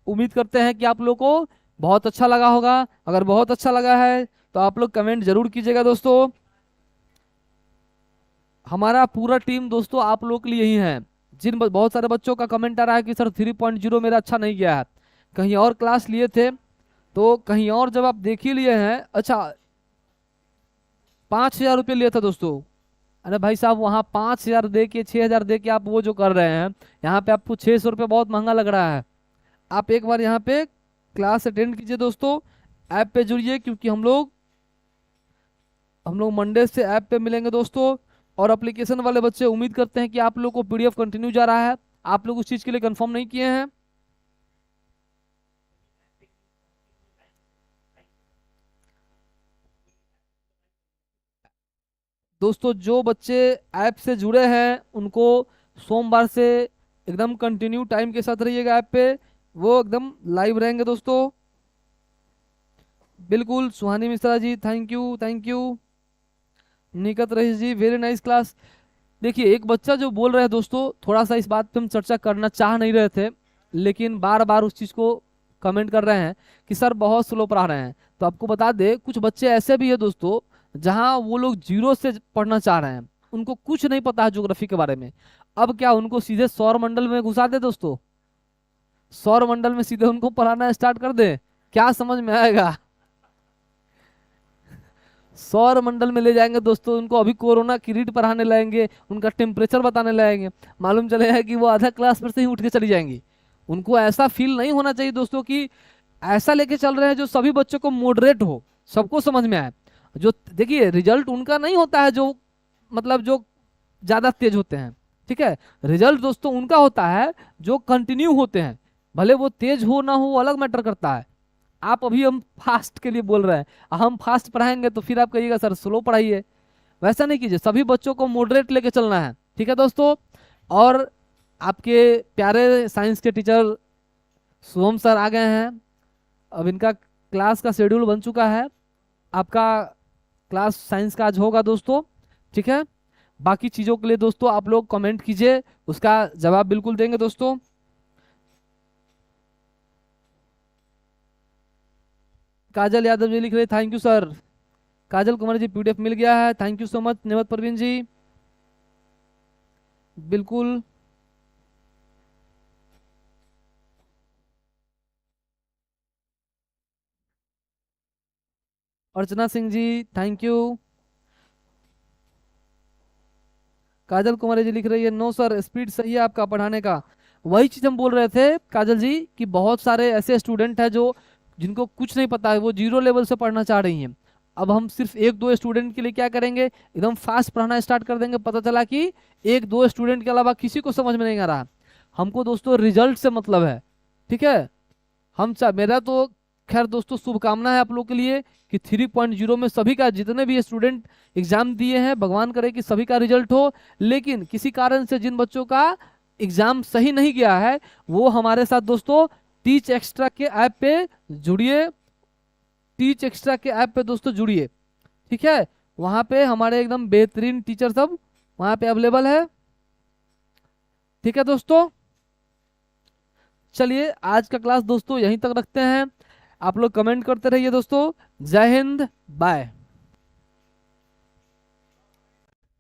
उम्मीद करते हैं कि आप लोग को बहुत अच्छा लगा होगा। अगर बहुत अच्छा लगा है तो आप लोग कमेंट जरूर कीजिएगा दोस्तों। हमारा पूरा टीम दोस्तों आप लोग के लिए ही है। बहुत सारे बच्चों का कमेंट आ रहा है कि सर 3.0 मेरा अच्छा नहीं गया है, कहीं और क्लास लिए थे, तो कहीं और जब आप देख ही लिए हैं। अच्छा, 5,000 रुपये लिया था दोस्तों। अरे भाई साहब, वहाँ 5,000 दे के 6,000 दे के आप वो जो कर रहे हैं, यहाँ पे आपको 600 रुपये बहुत महंगा लग रहा है। आप एक बार यहाँ पे क्लास अटेंड कीजिए दोस्तों, ऐप पे जुड़िए, क्योंकि हम लोग मंडे से ऐप पे मिलेंगे दोस्तों। और एप्लीकेशन वाले बच्चे उम्मीद करते हैं कि आप लोग को PDF कंटिन्यू जा रहा है। आप लोग उस चीज़ के लिए कंफर्म नहीं किए हैं दोस्तों। जो बच्चे ऐप से जुड़े हैं उनको सोमवार से एकदम कंटिन्यू टाइम के साथ रहिएगा ऐप पे, वो एकदम लाइव रहेंगे दोस्तों। बिल्कुल, Suhani Mishra ji, thank you thank you. Nikhat Rais ji, very nice class. देखिए, एक बच्चा जो बोल रहा है दोस्तों, थोड़ा सा इस बात पे हम चर्चा करना चाह नहीं रहे थे, लेकिन बार बार उस चीज़ को कमेंट कर रहे हैं कि सर बहुत स्लो पढ़ा रहे हैं। तो आपको बता दे, कुछ बच्चे ऐसे भी है दोस्तों जहां वो लोग जीरो से पढ़ना चाह रहे हैं, उनको कुछ नहीं पता है ज्योग्राफी के बारे में। अब क्या उनको सीधे सौर मंडल में घुसा दे दोस्तों? सौर मंडल में सीधे उनको पढ़ाना स्टार्ट कर दे, क्या समझ में आएगा? सौर मंडल में ले जाएंगे दोस्तों उनको, अभी कोरोना की रीड पढ़ाने लगेंगे, उनका टेम्परेचर बताने लगेंगे, मालूम चलेगा कि वो आधा क्लास पर से ही उठ के चली जाएंगी। उनको ऐसा फील नहीं होना चाहिए दोस्तों कि ऐसा लेके चल रहे हैं जो सभी बच्चों को मॉडरेट हो, सबको समझ में आए। जो देखिए, रिजल्ट उनका नहीं होता है जो मतलब जो ज्यादा तेज होते हैं, ठीक है। रिजल्ट दोस्तों उनका होता है जो कंटिन्यू होते हैं, भले वो तेज हो ना हो वो अलग मैटर करता है, आप अभी हम फास्ट के लिए बोल रहे हैं, हम फास्ट पढ़ाएंगे तो फिर आप कहिएगा सर स्लो पढ़ाइए। वैसा नहीं कीजिए, सभी बच्चों को मॉडरेट लेके चलना है, ठीक है दोस्तों। और आपके प्यारे साइंस के टीचर शुभम सर आ गए हैं। अब इनका क्लास का शेड्यूल बन चुका है। आपका क्लास साइंस का आज होगा दोस्तों, ठीक है। बाकी चीज़ों के लिए दोस्तों आप लोग कमेंट कीजिए, उसका जवाब बिल्कुल देंगे दोस्तों। काजल यादव जी लिख रहे thank you sir. Kajal Kumar ji PDF मिल गया है, थैंक यू सो मच नेमत परवीन जी। बिल्कुल। Archana Singh ji thank you. काजल कुमारी जी लिख रही है नो सर स्पीड सही है आपका पढ़ाने का। वही चीज हम बोल रहे थे काजल जी कि बहुत सारे ऐसे स्टूडेंट हैं जो जिनको कुछ नहीं पता है, वो जीरो लेवल से पढ़ना चाह रही हैं। अब हम सिर्फ एक दो स्टूडेंट के लिए क्या करेंगे, एकदम फास्ट पढ़ाना स्टार्ट कर देंगे, पता चला कि एक दो स्टूडेंट के अलावा किसी को समझ में नहीं आ रहा। हमको दोस्तों रिजल्ट से मतलब है, ठीक है। मेरा तो खैर दोस्तों शुभकामना है आप लोग के लिए कि 3.0 में सभी का, जितने भी स्टूडेंट एग्जाम दिए हैं, भगवान करे कि सभी का रिजल्ट हो। लेकिन किसी कारण से जिन बच्चों का एग्जाम सही नहीं गया है, वो हमारे साथ दोस्तों टीच एक्स्ट्रा के ऐप पे जुड़िए। टीच एक्स्ट्रा के ऐप पे दोस्तों जुड़िए, ठीक है। वहाँ पे हमारे एकदम बेहतरीन टीचर सब वहाँ पे अवेलेबल है, ठीक है दोस्तों। चलिए आज का क्लास दोस्तों यहीं तक रखते हैं। आप लोग कमेंट करते रहिए दोस्तों। जय हिंद, बाय।